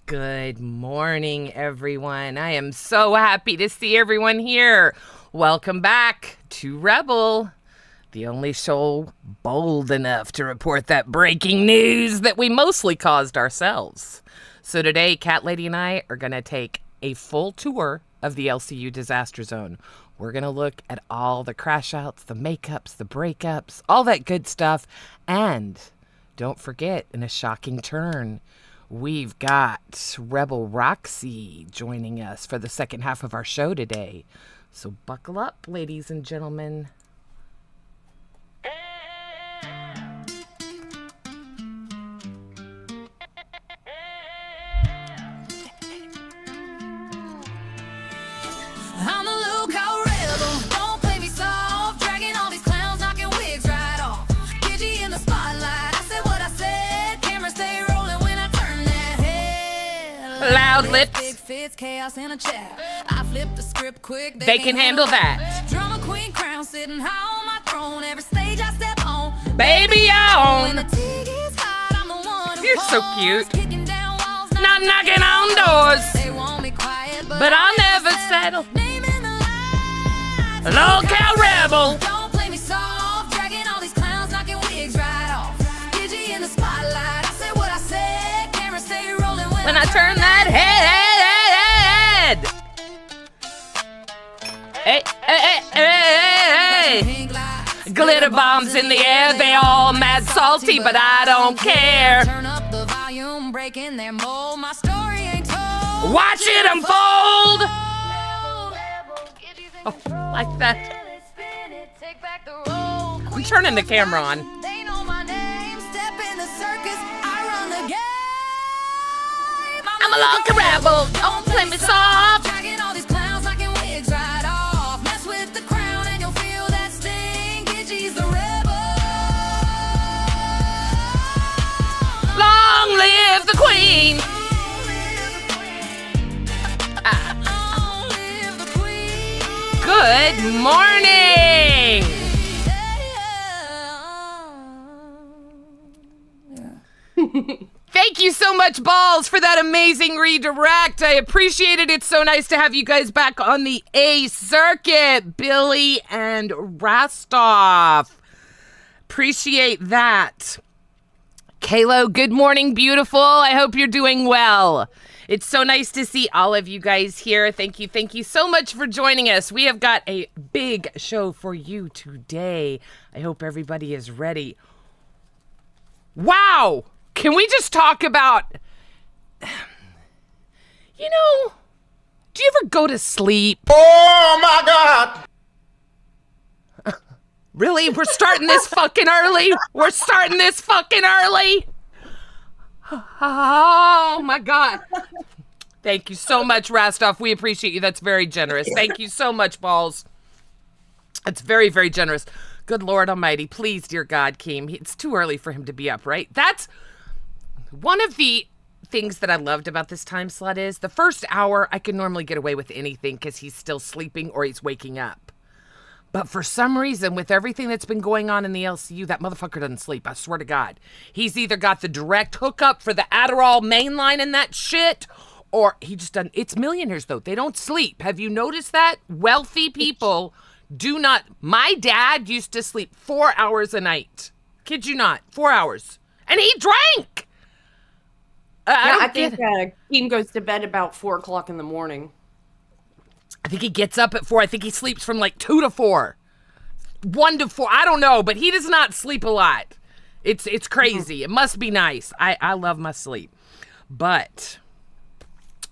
Good morning, everyone. I am so happy to see everyone here. Welcome back to Rebel, the only show bold enough to report that breaking news that we mostly caused ourselves. So today, Cat Lady and I are going to take a full tour of the LCU disaster zone. We're going to look at all the crash outs, the makeups, the breakups, all that good stuff. And don't forget, in a shocking turn, we've got Rebel Roxy joining us for the second half of our show today. So buckle up, ladies and gentlemen. I'm a lookout rebel, don't play me soft, dragging all these clowns, knocking wigs right off. Gidgy in the spotlight, I said what I said, camera stay rolling when I turn that head. Loud lips. Big fits, chaos in a chat. I flip the script quick, They can handle that. Drama queen crown sitting high on my throne, every stage I step on. Baby When the on. tea gets hot, I'm the one who You're so calls, cute. kicking down walls, Not knocking on doors, They want me quiet, but I'll never settle. Naming the lights. Lookout rebel. Don't play me soft, dragging all these clowns, knocking wigs right off. Gidgy in the spotlight, I said what I said, camera stay rolling When I turn that head. Hey, hey, hey, hey, hey. Pink lights, Glitter bombs in the air, they all mad salty, but I don't care. Turn up the volume, breaking their mold, my story ain't told. Watch it unfold. Oh, like that. I'm turning the camera on. They know my name, step in the circus, I run the game. I'm a local rebel, don't play me soft. Dragging all these clowns, knocking wigs right off. Mess with the crown and you'll feel that sting. Gidgy's the rebel. Long live the queen. Long live the queen. Good morning. Thank you so much, Balls, for that amazing redirect. I appreciate it. It's so nice to have you guys back on the A circuit, Billy and Rastoff. Appreciate that. Kalo, good morning, beautiful. I hope you're doing well. It's so nice to see all of you guys here. Thank you so much for joining us. We have got a big show for you today. I hope everybody is ready. Wow! Can we just talk about, do you ever go to sleep? Oh my God! Really? We're starting this fucking early? We're starting this fucking early? Oh my God. Thank you so much, Rastoff. We appreciate you. That's very generous. Thank you so much, Balls. It's very, very generous. Good Lord Almighty. Please, dear God, Keem. It's too early for him to be up, right? That's one of the things that I loved about this time slot is the first hour I can normally get away with anything because he's still sleeping or he's waking up. But for some reason, with everything that's been going on in the LCU, that motherfucker doesn't sleep. I swear to God. He's either got the direct hookup for the Adderall mainline and that shit, or he just doesn't. It's millionaires, though. They don't sleep. Have you noticed that? Wealthy people do not. My dad used to sleep 4 hours a night. Kid you not. 4 hours. And he drank. I think Keem goes to bed about 4 o'clock in the morning. I think he gets up at 4. I think he sleeps from like 2 to 4. 1 to 4. I don't know, but he does not sleep a lot. It's crazy. It must be nice. I love my sleep. But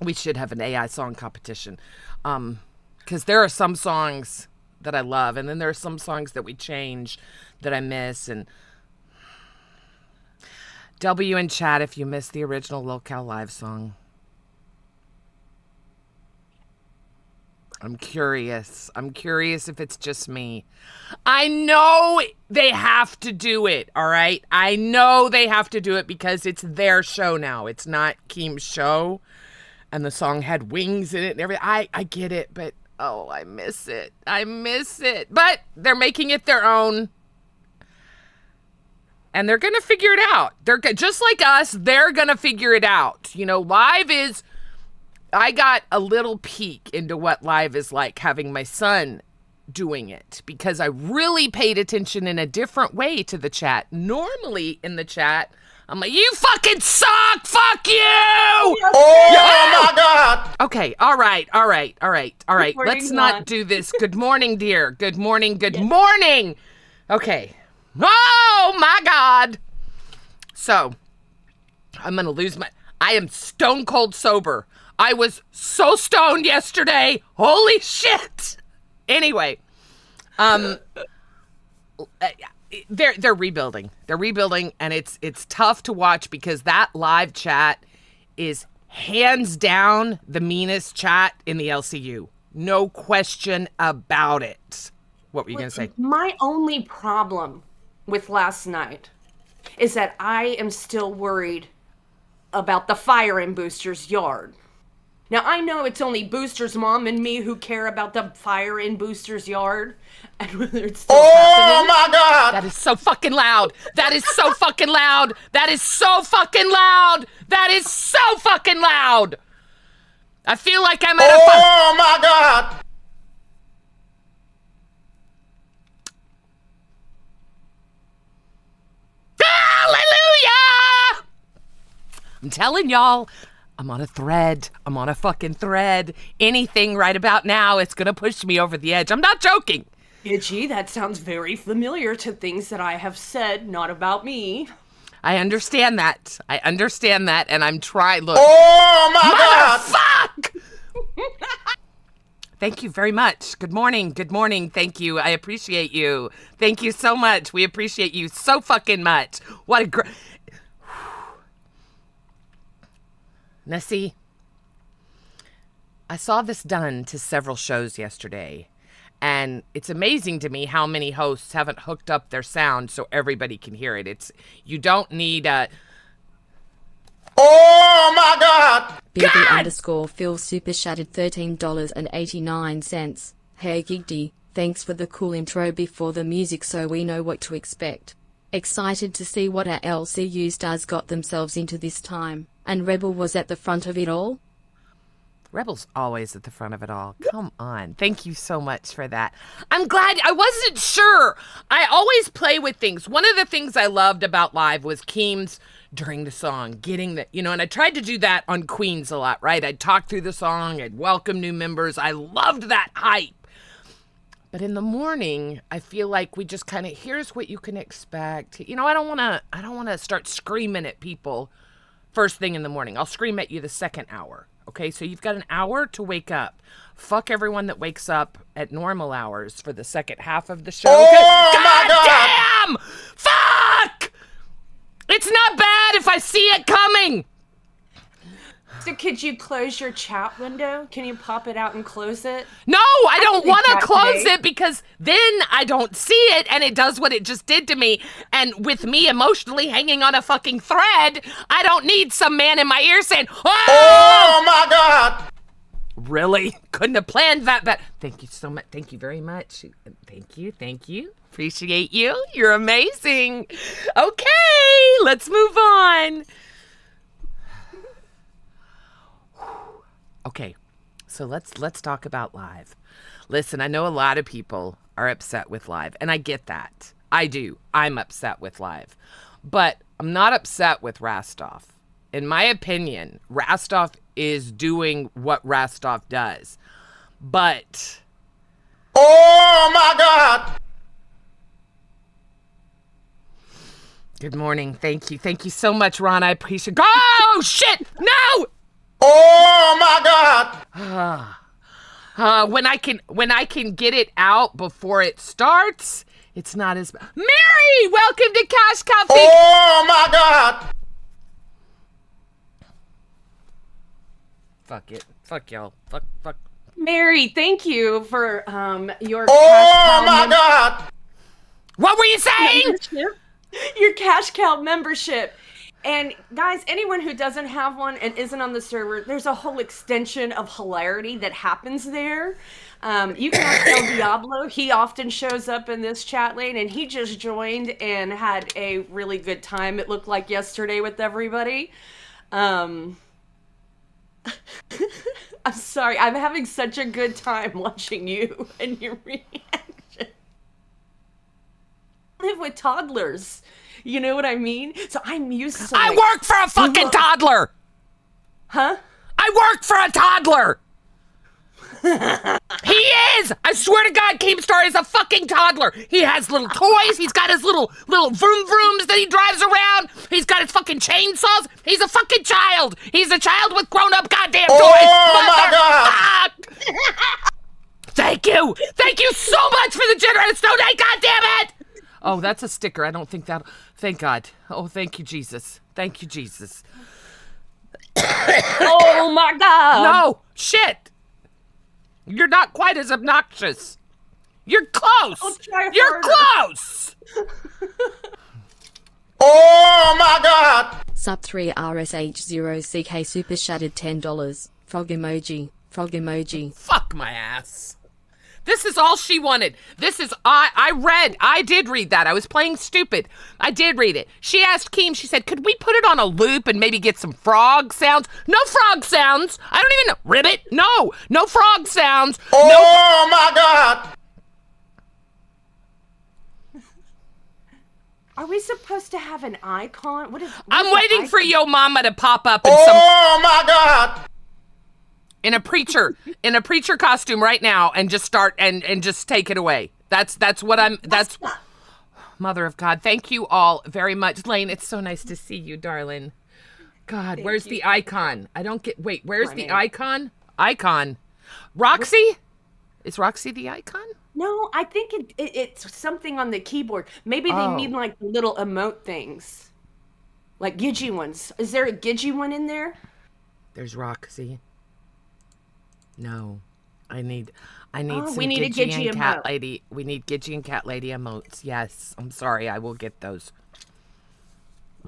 we should have an AI song competition. Because there are some songs that I love, and then there are some songs that we change that I miss. And W in chat if you missed the original Locale Live song. I'm curious if it's just me. I know they have to do it, all right? I know they have to do it because it's their show now. It's not Keem's show. And the song had wings in it and everything. I get it, but oh, I miss it. I miss it. But they're making it their own. and they're going to figure it out. They're just like us. They're going to figure it out. You know, live is, I got a little peek into what live is like having my son doing it, because I really paid attention in a different way to the chat. Normally in the chat, I'm like, you fucking suck! Fuck you! Oh my God! Okay, all right. Morning, Let's not Ron. do this. Good morning, dear. Good morning. Morning! Okay. Oh my God! So, I'm gonna lose I am stone cold sober. I was so stoned yesterday. Holy shit! Anyway, they're rebuilding. They're rebuilding, and it's tough to watch because that live chat is hands down the meanest chat in the LCU. No question about it. What were you going to say? My only problem with last night is that I am still worried about the fire in Booster's yard. Now, I know it's only Booster's mom and me who care about the fire in Booster's yard and whether it's still Oh happening. my God! That is so fucking loud. That is so fucking loud. That is so fucking loud. That is so fucking loud. I feel like I'm at a Oh my God! Hallelujah! I'm telling y'all, I'm on a thread. I'm on a fucking thread. Anything right about now, it's gonna push me over the edge. I'm not joking. Gee, that sounds very familiar to things that I have said, not about me. I understand that. And I'm trying. Look. Oh my God! Motherfuck! Thank you very much. Good morning. Thank you. I appreciate you. Thank you so much. We appreciate you so fucking much. What a great... Now see, I saw this done to several shows yesterday, and it's amazing to me how many hosts haven't hooked up their sound so everybody can hear it. You don't need a... Oh my God! BB_Phil super chatted $13.89. Hey Gigdy, thanks for the cool intro before the music so we know what to expect. Excited to see what our LCU stars got themselves into this time, and Rebel was at the front of it all? Rebel's always at the front of it all. Come on. Thank you so much for that. I'm glad. I wasn't sure. I always play with things. One of the things I loved about live was Keem's during the song, getting the, and I tried to do that on Queens a lot, right? I'd talk through the song. I'd welcome new members. I loved that hype. But in the morning, I feel like we just kind of, here's what you can expect. I don't want to start screaming at people first thing in the morning. I'll scream at you the second hour. Okay, so you've got an hour to wake up. Fuck everyone that wakes up at normal hours for the second half of the show. Oh, God my God. damn! Fuck! It's not bad if I see it coming. So could you close your chat window? Can you pop it out and close it? No, I don't did want to that close today. it because then I don't see it and it does what it just did to me. And with me emotionally hanging on a fucking thread, I don't need some man in my ear saying, Oh my God! Really? Couldn't have planned that. But thank you so much. Thank you very much. Thank you. Appreciate you. You're amazing. Okay, let's move on. Okay, so let's talk about live. Listen, I know a lot of people are upset with live, and I get that. I do. I'm upset with live. But I'm not upset with Rastov. In my opinion, Rastov is doing what Rastov does. But Oh my God! good morning. Thank you. Thank you so much, Ron. I appreciate. Oh shit! No! Oh my God! When I can get it out before it starts, it's not as bad. Mary, welcome to Cash Cow. Oh my God! Fuck it. Fuck y'all. Fuck. Mary, thank you for your Oh my God! What were you saying? membership. Your Cash Cow membership. And guys, anyone who doesn't have one and isn't on the server, there's a whole extension of hilarity that happens there. You can ask El Diablo. He often shows up in this chat lane, and he just joined and had a really good time, it looked like yesterday, with everybody. I'm sorry. I'm having such a good time watching you and your reaction. I live with toddlers. You know what I mean? So I'm used to I work for a fucking toddler. Huh? I work for a toddler. He is. I swear to God, Keemstar is a fucking toddler. He has little toys. He's got his little vroom vrooms that he drives around. He's got his fucking chainsaws. He's a fucking child. He's a child with grown-up goddamn toys. my God. Thank you. Thank you so much for the generous donate. God damn it. Oh, that's a sticker. I don't think that. Thank God. Oh, thank you, Jesus. Thank you, Jesus. Oh my God. No, shit. You're not quite as obnoxious. You're close. I'll try You're harder. close. Oh my God. Sub 3 RSH0CK Super Shattered $10. Frog emoji. Frog emoji. Fuck my ass. This is all she wanted. This is, I did read that. I was playing stupid. I did read it. She asked Keem, she said, could we put it on a loop and maybe get some frog sounds? No frog sounds. I don't even know. Ribbit? No frog sounds. Oh my God. Are we supposed to have an icon? What is? I'm waiting for Yo Mama to pop up in Oh my God. in a preacher costume right now and just start and just take it away. That's Mother of God. Thank you all very much. Lane, it's so nice to see you, darling. God, where's the icon? I don't get, wait, where's the icon? Icon. Roxy? Is Roxy the icon? No, I think it's something on the keyboard. Maybe they mean like the little emote things. Like Gidgey ones. Is there a Gidgey one in there? There's Roxy. No. I need we some need a Gidgey Gidgey and Cat emote. Lady. We need Gidgey and Cat Lady emotes. Yes. I'm sorry. I will get those.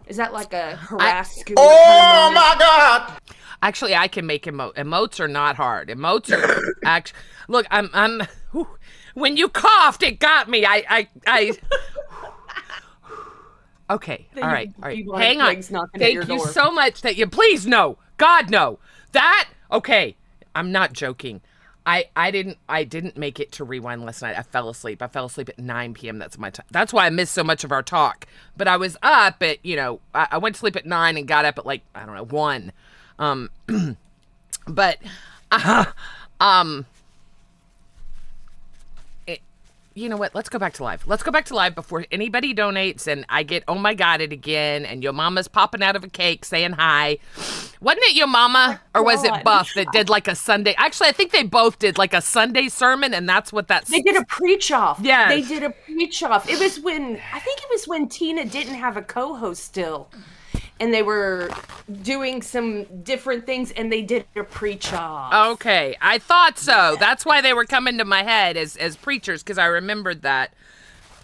Is that like a harass Scooter Oh kind of my God. Actually, I can make emotes are not hard. Emotes are actually. Look, I'm. Whew, when you coughed, it got me. I. Okay. All right. Hang on. legs knocking at your Thank you door. so much that you. Please no. God no. That. Okay. I'm not joking. I didn't make it to rewind last night. I fell asleep. I fell asleep at 9 p.m. That's my time. That's why I missed so much of our talk. But I was up at, I went to sleep at 9 and got up at like, I don't know, 1. But, you know what? Let's go back to live. Let's go back to live before anybody donates and I get, oh my God, it again. And your mama's popping out of a cake saying hi. Wasn't it your mama or was it God. Buff that did like a Sunday? Actually, I think they both did like a Sunday sermon and that's what that's. They did a preach off. Yes. They did a preach off. I think it was when Tina didn't have a co-host still. And they were doing some different things and they did a preach off. Okay, I thought so. That's why they were coming to my head as preachers because I remembered that.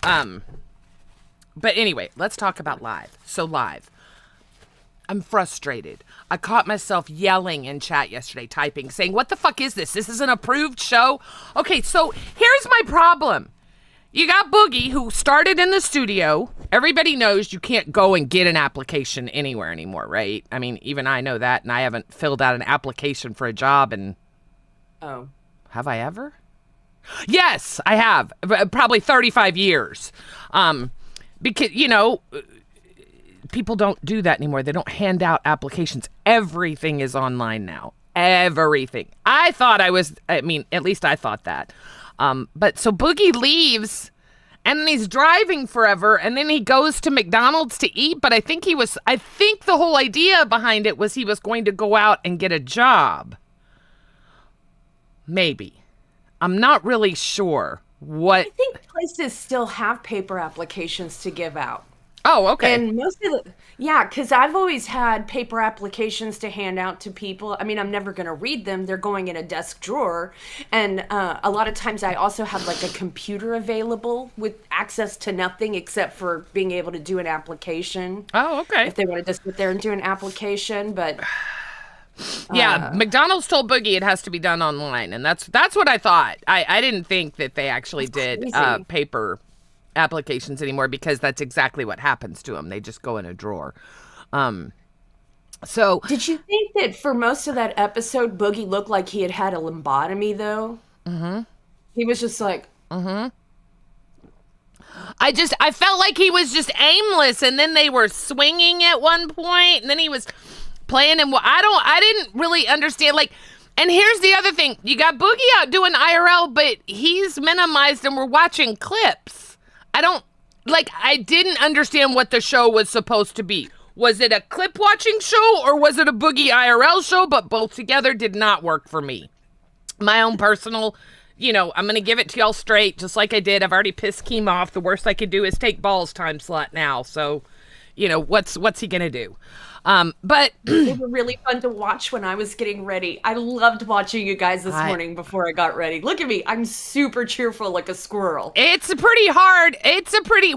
But anyway, let's talk about live. So live. I'm frustrated. I caught myself yelling in chat yesterday, typing, saying, what the fuck is this? This is an approved show? Okay, so here's my problem. You got Boogie, who started in the studio. Everybody knows you can't go and get an application anywhere anymore, right? I mean, even I know that, and I haven't filled out an application for a job in... Oh. Have I ever? Yes, I have. Probably 35 years. Because, people don't do that anymore. They don't hand out applications. Everything is online now. Everything. At least I thought that. But so Boogie leaves and then he's driving forever and then he goes to McDonald's to eat. But I think the whole idea behind it was he was going to go out and get a job. Maybe. I'm not really sure what. I think places still have paper applications to give out. Oh, okay. And most of the, yeah, because I've always had paper applications to hand out to people. I mean, I'm never going to read them. They're going in a desk drawer. And a lot of times I also have like a computer available with access to nothing except for being able to do an application. Oh, okay. If they wanted to sit there and do an application. But Yeah, McDonald's told Boogie it has to be done online, and that's what I thought. I didn't think that they actually did crazy. paper applications anymore, because that's exactly what happens to them. They just go in a drawer. So did you think that for most of that episode, Boogie looked like he had had a lobotomy, though? Mm-hmm. He was just like, I felt like he was just aimless, and then they were swinging at one point, and then he was playing, and I didn't really understand, like. And here's the other thing: you got Boogie out doing IRL, but he's minimized, and we're watching clips. I didn't understand what the show was supposed to be. Was it a clip watching show, or was it a Boogie IRL show? But both together did not work for me. My own personal, I'm going to give it to y'all straight, just like I did. I've already pissed Keem off. The worst I could do is take Balls time slot now. So, what's he going to do? But they were really fun to watch when I was getting ready. I loved watching you guys this morning before I got ready. Look at me. I'm super cheerful like a squirrel. it's pretty hard.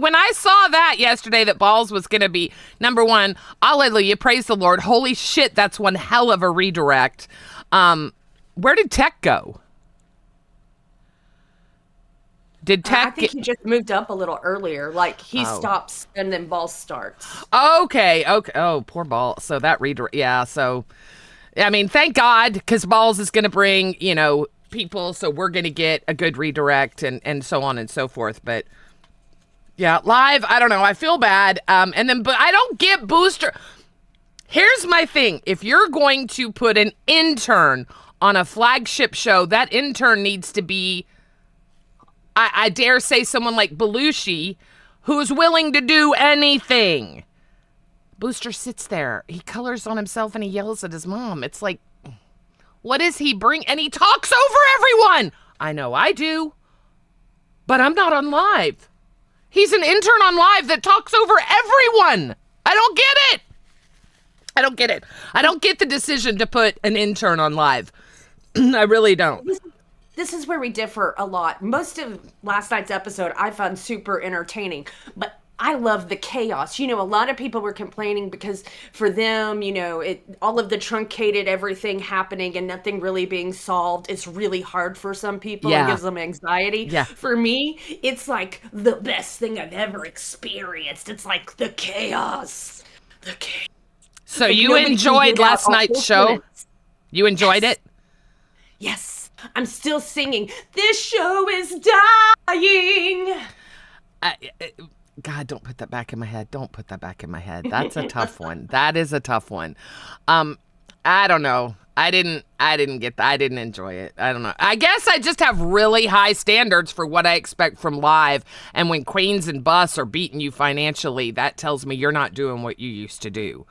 When I saw that yesterday, that Balls was going to be number one, hallelujah, praise the Lord. Holy shit, that's one hell of a redirect. Where did Tech go? Did Tech I think he just moved up a little earlier. Like he stops and then Ball starts. Okay. Oh, poor Ball. So that redirect. Yeah. So, I mean, thank God, because Balls is going to bring, people. So we're going to get a good redirect and so on and so forth. But yeah, live, I don't know. I feel bad. But I don't get Booster. Here's my thing. If you're going to put an intern on a flagship show, that intern needs to be, I dare say, someone like Belushi, who's willing to do anything. Booster sits there. He colors on himself and he yells at his mom. It's like, what does he bring? And he talks over everyone. I know I do, but I'm not on live. He's an intern on live that talks over everyone. I don't get it. I don't get the decision to put an intern on live. I really don't. This is where we differ a lot. Most of last night's episode I found super entertaining, but I love the chaos. A lot of people were complaining because for them, all of the truncated everything happening and nothing really being solved, it's really hard for some people. Yeah. It gives them anxiety. Yeah. For me, it's like the best thing I've ever experienced. It's like the chaos. The chaos. So Like, you nobody can enjoyed get out last all night's those show? minutes. You enjoyed it? Yes. I'm still singing. This show is dying. God, don't put that back in my head. Don't put that back in my head. That's a tough one. That is a tough one. I don't know. I didn't get that. I didn't enjoy it. I don't know. I guess I just have really high standards for what I expect from live. And when Queens and Bus are beating you financially, that tells me you're not doing what you used to do.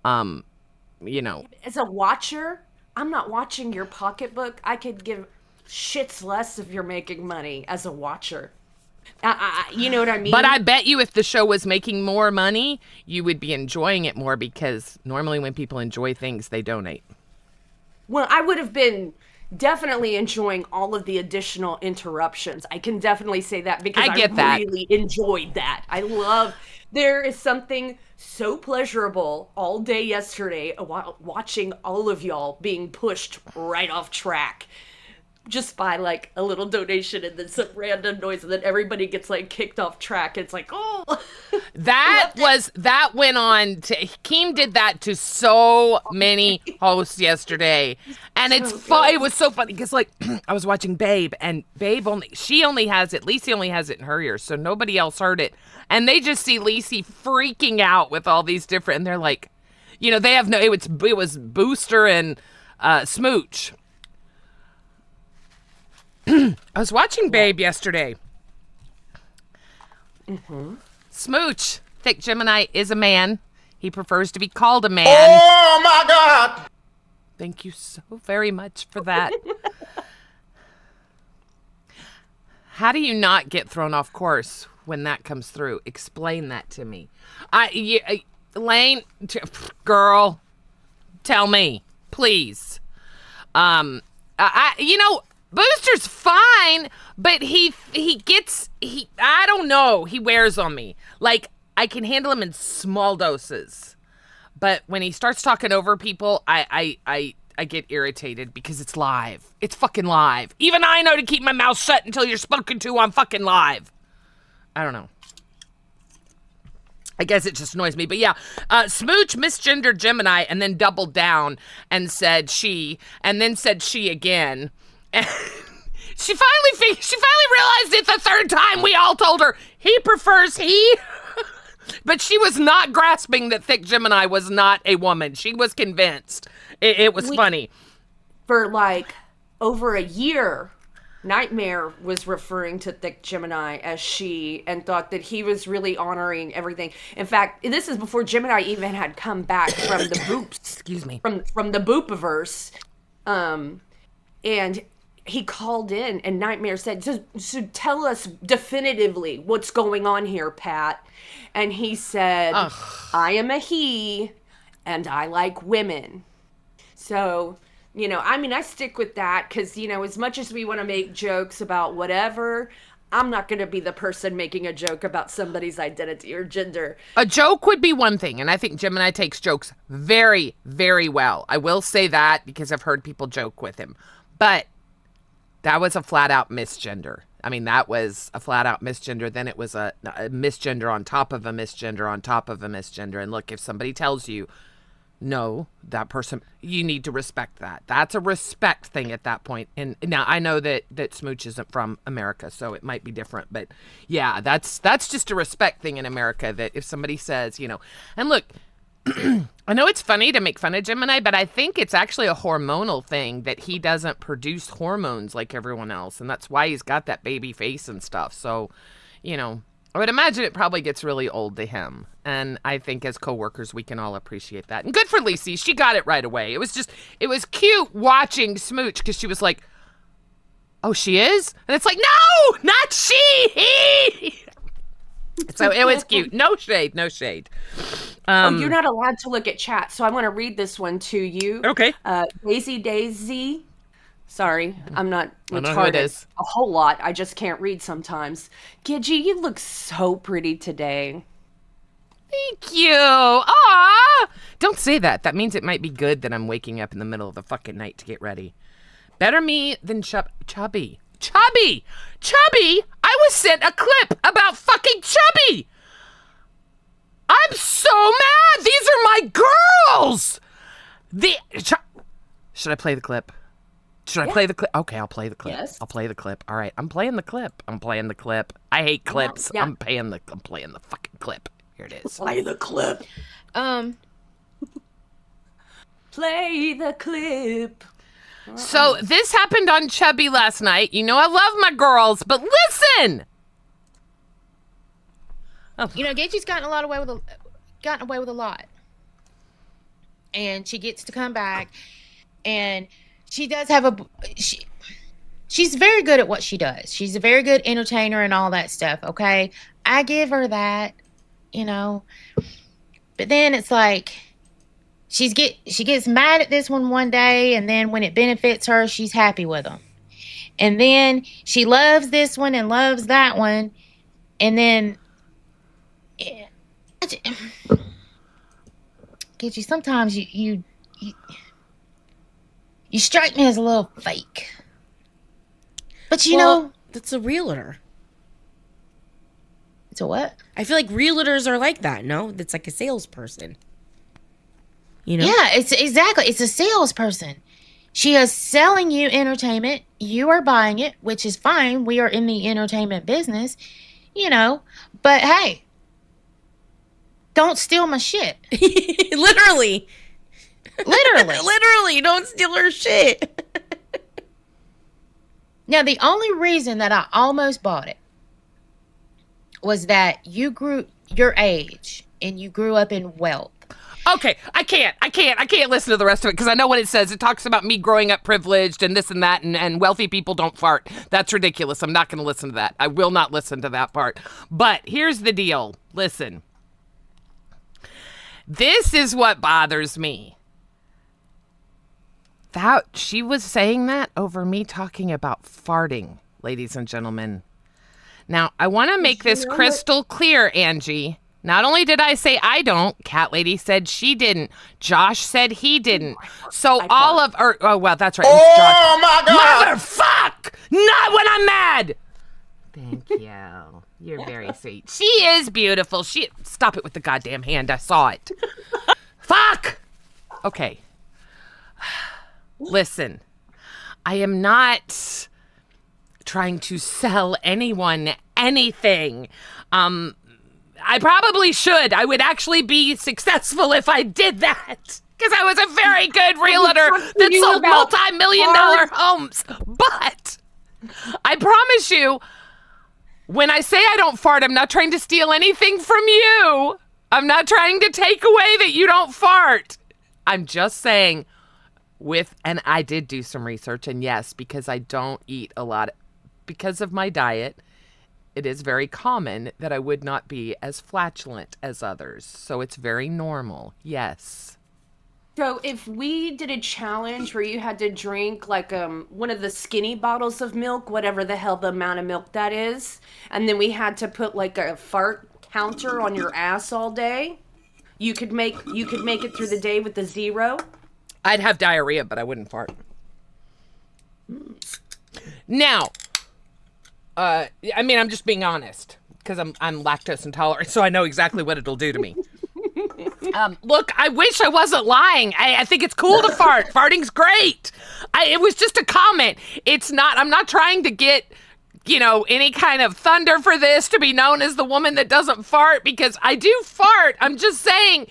As a watcher, I'm not watching your pocketbook. I could give shits less if you're making money as a watcher. You know what I mean? But I bet you if the show was making more money, you would be enjoying it more, because normally when people enjoy things, they donate. Well, I would have been definitely enjoying all of the additional interruptions. I can definitely say that because I get that. really enjoyed that. There is something so pleasurable all day yesterday watching all of y'all being pushed right off track. Just by like a little donation and then some random noise, and then everybody gets like kicked off track. It's like, oh, That went on to, Keem did that to so many hosts yesterday. And it was so funny because like I was watching Babe, and Babe Lacey only has it in her ears, so nobody else heard it. And they just see Lacey freaking out with all these different, and they're like, they have it was Booster and Smooch. I was watching Babe yesterday. Mm-hmm. Smooch, Thick Gemini, is a man. He prefers to be called a man. Oh my God! Thank you so very much for that. How do you not get thrown off course when that comes through. Explain that to me. Lane, girl, tell me, please. Booster's fine, but I don't know. He wears on me. Like, I can handle him in small doses. But when he starts talking over people, I get irritated because it's live. It's fucking live. Even I know to keep my mouth shut until you're spoken to on fucking live. I don't know. I guess it just annoys me. But yeah, Smooch misgendered Gemini and then doubled down and said she, and then said she again. And she finally realized it the third time. We all told her he prefers he. But she was not grasping that Thick Gemini was not a woman. She was convinced. It was funny. For like over a year, Nightmare was referring to Thick Gemini as she and thought that he was really honoring everything. In fact, this is before Gemini even had come back from the boops. Excuse me. From the Boopiverse. And he called in and Nightmare said, so tell us definitively what's going on here, Pat. And he said, I am a he and I like women. So, I stick with that because, as much as we want to make jokes about whatever, I'm not going to be the person making a joke about somebody's identity or gender. A joke would be one thing, and I think Gemini takes jokes very, very well. I will say that because I've heard people joke with him. But that was a flat-out misgender. I mean, that was a flat-out misgender. Then it was a misgender on top of a misgender on top of a misgender. And look, if somebody tells you, no, that person, you need to respect that. That's a respect thing at that point. And now I know that Smooch isn't from America, so it might be different. But yeah, that's just a respect thing in America, that if somebody says, and look, I know it's funny to make fun of Gemini, but I think it's actually a hormonal thing that he doesn't produce hormones like everyone else. And that's why he's got that baby face and stuff. So, I would imagine it probably gets really old to him. And I think as coworkers, we can all appreciate that. And good for Lacey. She got it right away. It was cute watching Smooch because she was like, oh, she is? And it's like, no, not she, he. So it was cute. No shade. You're not allowed to look at chat, so I want to read this one to you. Okay. Daisy. Sorry, I'm not I know who it retarded is. a whole lot. I just can't read sometimes. Gidgy, you look so pretty today. Thank you. Aw. Don't say that. That means it might be good that I'm waking up in the middle of the fucking night to get ready. Better me than Chubby. Chubby! I was sent a clip about fucking Chubby! I'm so mad! These are my girls! Should I play the clip? Should I play the clip? Okay, I'll play the clip. Yes. I'll play the clip. All right, I'm playing the clip. I hate clips. Yeah. I'm playing the fucking clip. Here it is. Play the clip. Play the clip. So this happened on Chubby last night. I love my girls, but listen. Gagey's gotten away with a lot, and she gets to come back, and she does have she's very good at what she does. She's a very good entertainer and all that stuff. Okay, I give her that, but then it's like she gets mad at this one day, and then when it benefits her, she's happy with them, and then she loves this one and loves that one, and then. Gidgy, sometimes you strike me as a little fake. But that's a realtor. It's a what? I feel like realtors are like that, no? That's like a salesperson. Yeah, it's exactly. It's a salesperson. She is selling you entertainment. You are buying it, which is fine. We are in the entertainment business, But hey, don't steal my shit. Literally. Literally. Don't steal her shit. Now, the only reason that I almost bought it was that you grew your age and you grew up in wealth. Okay, I can't listen to the rest of it because I know what it says. It talks about me growing up privileged and this and that, and wealthy people don't fart. That's ridiculous. I'm not going to listen to that. I will not listen to that part. But here's the deal. Listen. This is what bothers me. She was saying that over me talking about farting, ladies and gentlemen. Now, I want to make this crystal clear, Angie. Not only did I say I don't, Cat Lady said she didn't. Josh said he didn't. So all of, well, that's right. Oh my God! Motherfuck! Not when I'm mad! Thank you. You're very sweet. She is beautiful. Stop it with the goddamn hand. I saw it. Fuck! Okay. Listen, I am not trying to sell anyone anything. I probably should. I would actually be successful if I did that. Because I was a very good realtor that sold multi-million-dollar homes. But I promise you, when I say I don't fart, I'm not trying to steal anything from you. I'm not trying to take away that you don't fart. I'm just saying and I did do some research, and yes, because I don't eat a lot, because of my diet, it is very common that I would not be as flatulent as others. So it's very normal. Yes. So if we did a challenge where you had to drink like one of the skinny bottles of milk, whatever the hell the amount of milk that is, and then we had to put like a fart counter on your ass all day, you could make it through the day with the 0. I'd have diarrhea, but I wouldn't fart. Now, I mean, I'm just being honest because I'm lactose intolerant, so I know exactly what it'll do to me. Look, I wish I wasn't lying. I think it's cool to fart. Farting's great. It was just a comment. I'm not trying to get, any kind of thunder for this to be known as the woman that doesn't fart, because I do fart. I'm just saying,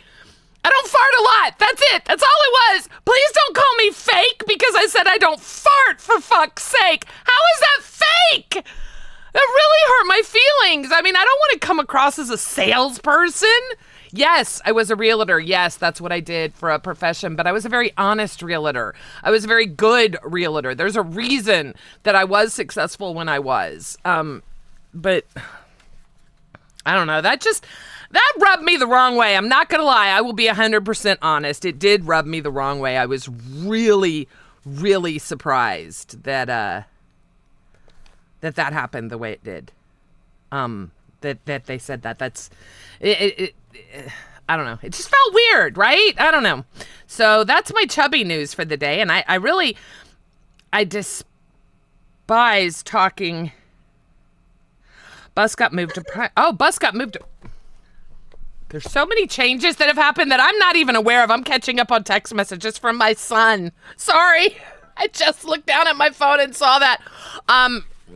I don't fart a lot. That's it. That's all it was. Please don't call me fake because I said I don't fart, for fuck's sake. How is that fake? That really hurt my feelings. I mean, I don't want to come across as a salesperson. Yes, I was a realtor. Yes, that's what I did for a profession, but I was a very honest realtor. I was a very good realtor. There's a reason that I was successful when I was. But I don't know. That rubbed me the wrong way. I'm not going to lie. I will be 100% honest. It did rub me the wrong way. I was really, really surprised that that happened the way it did. That they said that. That's it. I don't know. It just felt weird, right? I don't know. So that's my chubby news for the day. And I despise talking. Bus got moved to. There's so many changes that have happened that I'm not even aware of. I'm catching up on text messages from my son. Sorry. I just looked down at my phone and saw that.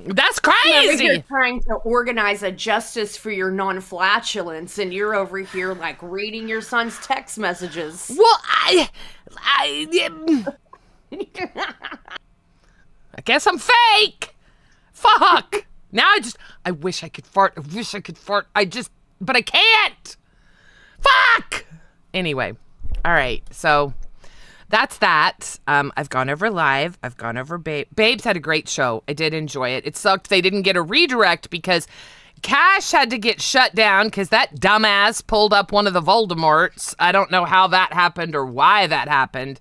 That's crazy. You're trying to organize a justice for your non-flatulence, and you're over here like reading your son's text messages. Well, I guess I'm fake. Fuck. Now I wish I could fart. But I can't. Fuck. Anyway. All right. So that's that. I've gone over Live. I've gone over Babes had a great show. I did enjoy it. It sucked they didn't get a redirect because Cash had to get shut down because that dumbass pulled up one of the Voldemorts. I don't know how that happened or why that happened.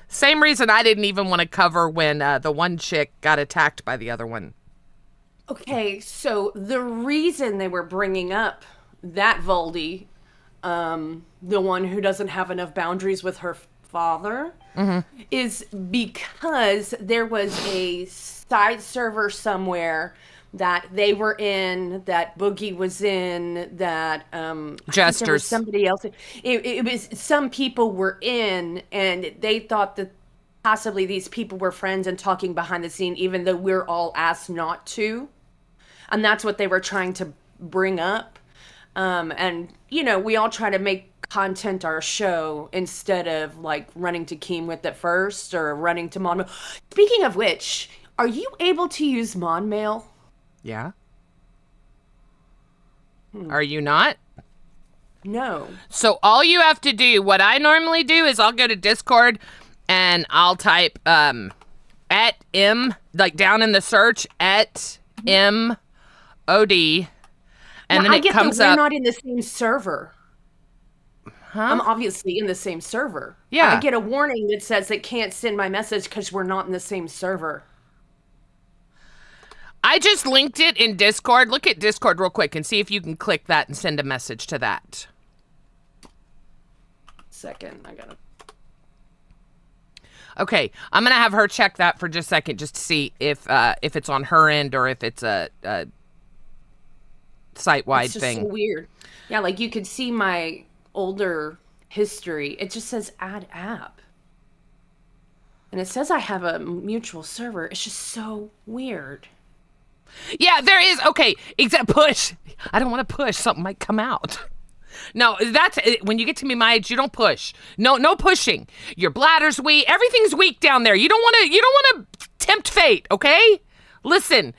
Same reason I didn't even want to cover when the one chick got attacked by the other one. Okay, so the reason they were bringing up that Voldy, the one who doesn't have enough boundaries with her father, is because there was a side server somewhere that they were in, that Boogie was in, that Jesters. there was somebody else. It was some people were in, and they thought that possibly these people were friends and talking behind the scene, even though we're all asked not to. And that's what they were trying to bring up. And, we all try to make content our show instead of, like, running to Keem with it first or running to Monmail. Speaking of which, are you able to use Monmail? Yeah. Are you not? No. So all you have to do, what I normally do is I'll go to Discord and I'll type at M, like down in the search, at MOD, and then I it get comes that we're up. not in the same server. I'm obviously in the same server. Yeah. I get a warning that says it can't send my message because we're not in the same server. I just linked it in Discord. Look at Discord real quick and see if you can click that and send a message to that. Second, I gotta. Okay, I'm gonna have her check that for just a second, just to see if it's on her end or if it's a site-wide It's just thing. so weird. Yeah, like you could see my older history. It just says add app. And it says I have a mutual server. It's just so weird. Yeah, there is. Okay, except push. I don't want to push. Something might come out. No, that's when you get to be my age. You don't push. No pushing. Your bladder's weak. Everything's weak down there. You don't want to tempt fate. Okay, listen.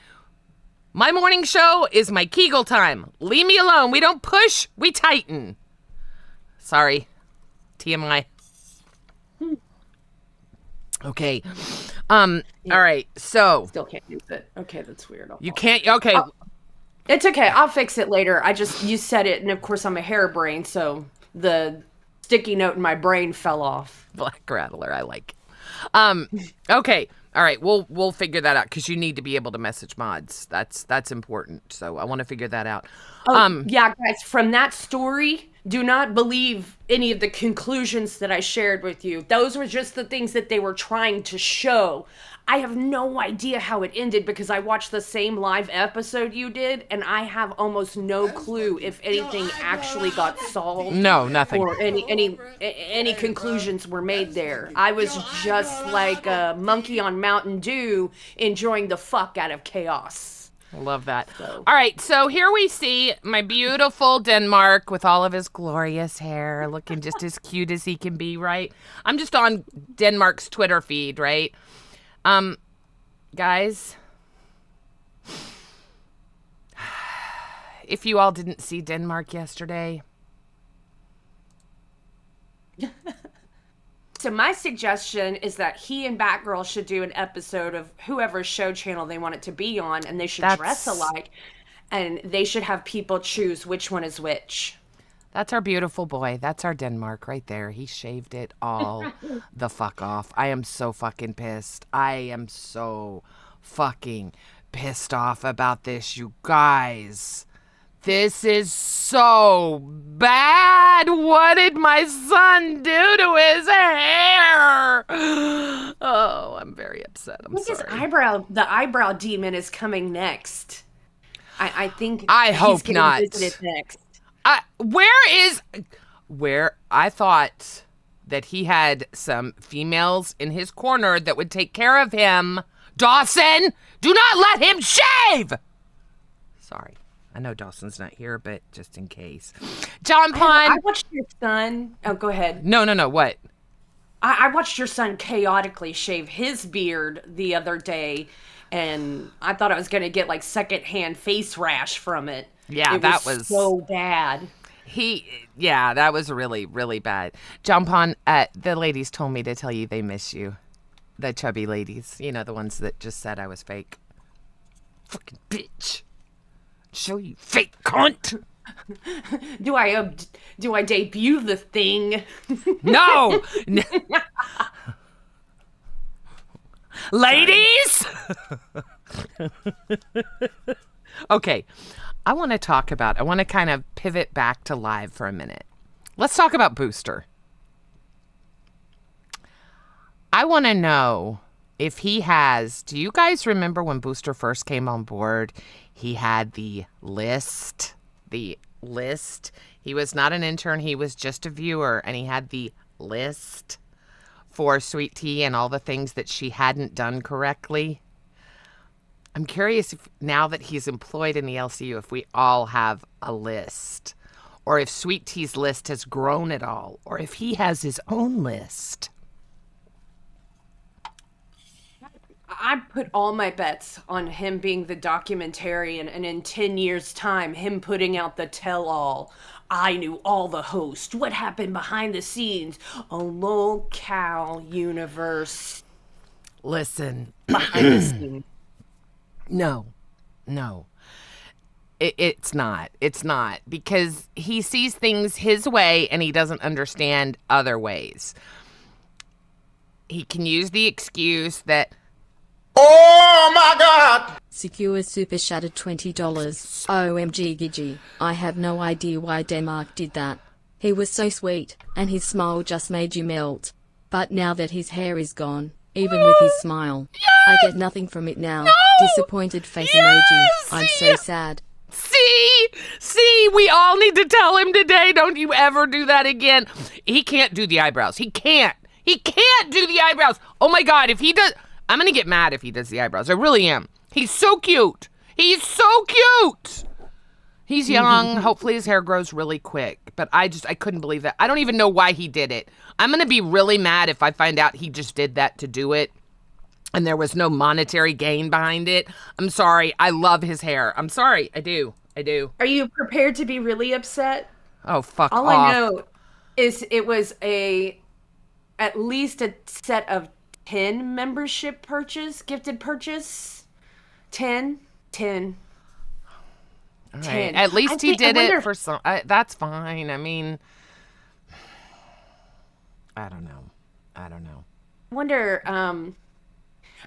My morning show is my Kegel time. Leave me alone. We don't push. We tighten. Sorry, TMI. Okay. All right. So Still can't use it. Okay, that's weird. you can't. Okay. It's okay. I'll fix it later. You said it, and of course I'm a harebrain, so the sticky note in my brain fell off. Black Rattler, I like. Okay, all right, we'll figure that out because you need to be able to message mods. That's important. So I want to figure that out. Yeah, guys, from that story, do not believe any of the conclusions that I shared with you. Those were just the things that they were trying to show. I have no idea how it ended because I watched the same live episode you did, and I have almost no clue if anything actually got solved. No, nothing. Or any conclusions were made there. I was just like a monkey on Mountain Dew enjoying the fuck out of chaos. I love that. All right, so here we see my beautiful Denmark with all of his glorious hair, looking just as cute as he can be, right? I'm just on Denmark's Twitter feed, right? Guys, if you all didn't see Denmark yesterday, So my suggestion is that he and Batgirl should do an episode of whoever's show channel they want it to be on, and they should dress That's- alike, and they should have people choose which one is which. that's our beautiful boy. That's our Denmark right there. He shaved it all the fuck off. I am so fucking pissed. I am so fucking pissed off about this, you guys. This is so bad. What did my son do to his hair? Oh, I'm very upset. I'm I think sorry. the eyebrow demon is coming next. I think I he's hope getting not. visited next. Where I thought that he had some females in his corner that would take care of him. Dawson, do not let him shave. Sorry. I know Dawson's not here, but just in case. John Pond. I watched your son. Oh, go ahead. No. What? I watched your son chaotically shave his beard the other day, and I thought I was going to get like secondhand face rash from it. Yeah, it that was so bad. That was really, really bad. John Pond, the ladies told me to tell you they miss you. The chubby ladies. You know, the ones that just said I was fake. Fucking bitch. Show you fake cunt. Do I debut the thing? No. Ladies. Okay. I want to kind of pivot back to live for a minute. Let's talk about Booster. I want to know if he has, do you guys remember when Booster first came on board? He had the list. He was not an intern. He was just a viewer, and he had the list for Sweet Tea and all the things that she hadn't done correctly. I'm curious if now that he's employed in the LCU, if we all have a list, or if Sweet Tea's list has grown at all, or if he has his own list. I put all my bets on him being the documentarian, and in 10 years' time, him putting out the tell-all. I knew all the hosts. What happened behind the scenes? A local universe Listen, behind the scenes. no. It's not. It's not. Because he sees things his way and he doesn't understand other ways. He can use the excuse that, Oh my God! Secure super shattered $20. OMG Gigi. I have no idea why Denmark did that. He was so sweet, and his smile just made you melt. But now that his hair is gone, even with his smile, I get nothing from it now. Disappointed face emoji. I'm so sad. See, we all need to tell him today, don't you ever do that again. He can't do the eyebrows. He can't do the eyebrows. Oh my God, if he does, I'm going to get mad if he does the eyebrows. I really am. He's so cute. He's young. Hopefully his hair grows really quick. But I couldn't believe that. I don't even know why he did it. I'm going to be really mad if I find out he just did that to do it and there was no monetary gain behind it. I'm sorry. I love his hair. I'm sorry. I do. Are you prepared to be really upset? Oh, fuck All off. I know is it was at least a set of 10 gifted purchase. 10. All right. 10. At least I he did wonder it for some. That's fine. I mean, I don't know. I wonder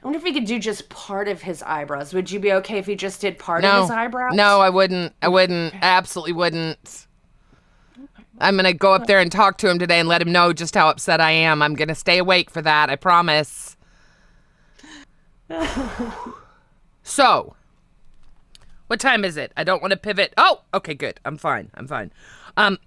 if we could do just part of his eyebrows. Would you be okay if he just did part of his eyebrows? No, I wouldn't. I absolutely wouldn't. I'm going to go up there and talk to him today and let him know just how upset I am. I'm going to stay awake for that. I promise. So, what time is it? I don't want to pivot. Oh, okay, good. I'm fine. All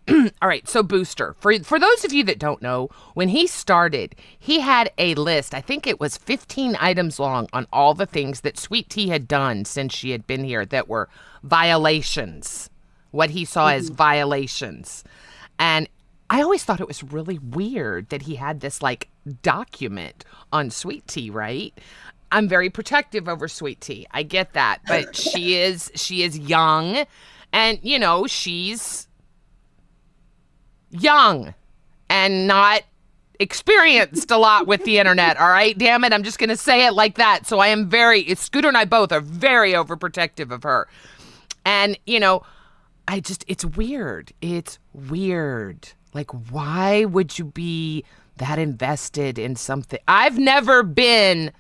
right, so Booster. For those of you that don't know, when he started, he had a list. I think it was 15 items long on all the things that Sweet Tea had done since she had been here that were violations. What he saw as violations. And I always thought it was really weird that he had this like document on Sweet Tea, right? I'm very protective over Sweet Tea. I get that, but she is young, and you know, she's young and not experienced a lot with the internet, all right? Damn it, I'm just going to say it like that. So I am Scooter and I both are very overprotective of her. And, you know, it's weird. It's weird. Like, why would you be that invested in something? I've never been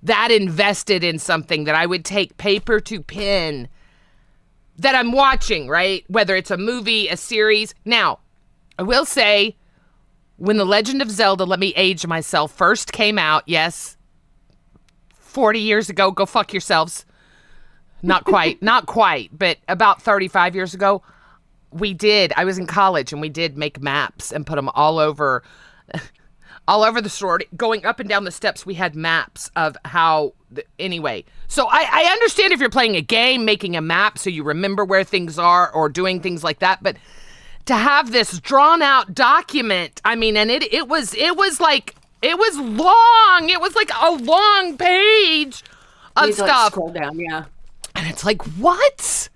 that invested in something that I would take paper to pen that I'm watching, right? Whether it's a movie, a series. Now, I will say, when The Legend of Zelda, let me age myself, first came out, yes, 40 years ago, go fuck yourselves. Not quite, but about 35 years ago, I was in college and we did make maps and put them all over the sorority. Going up and down the steps, we had maps of anyway. So I understand if you're playing a game, making a map so you remember where things are or doing things like that, but to have this drawn out document, I mean, and it was long. It was like a long page of stuff. Like, scroll down, yeah. And it's like, what?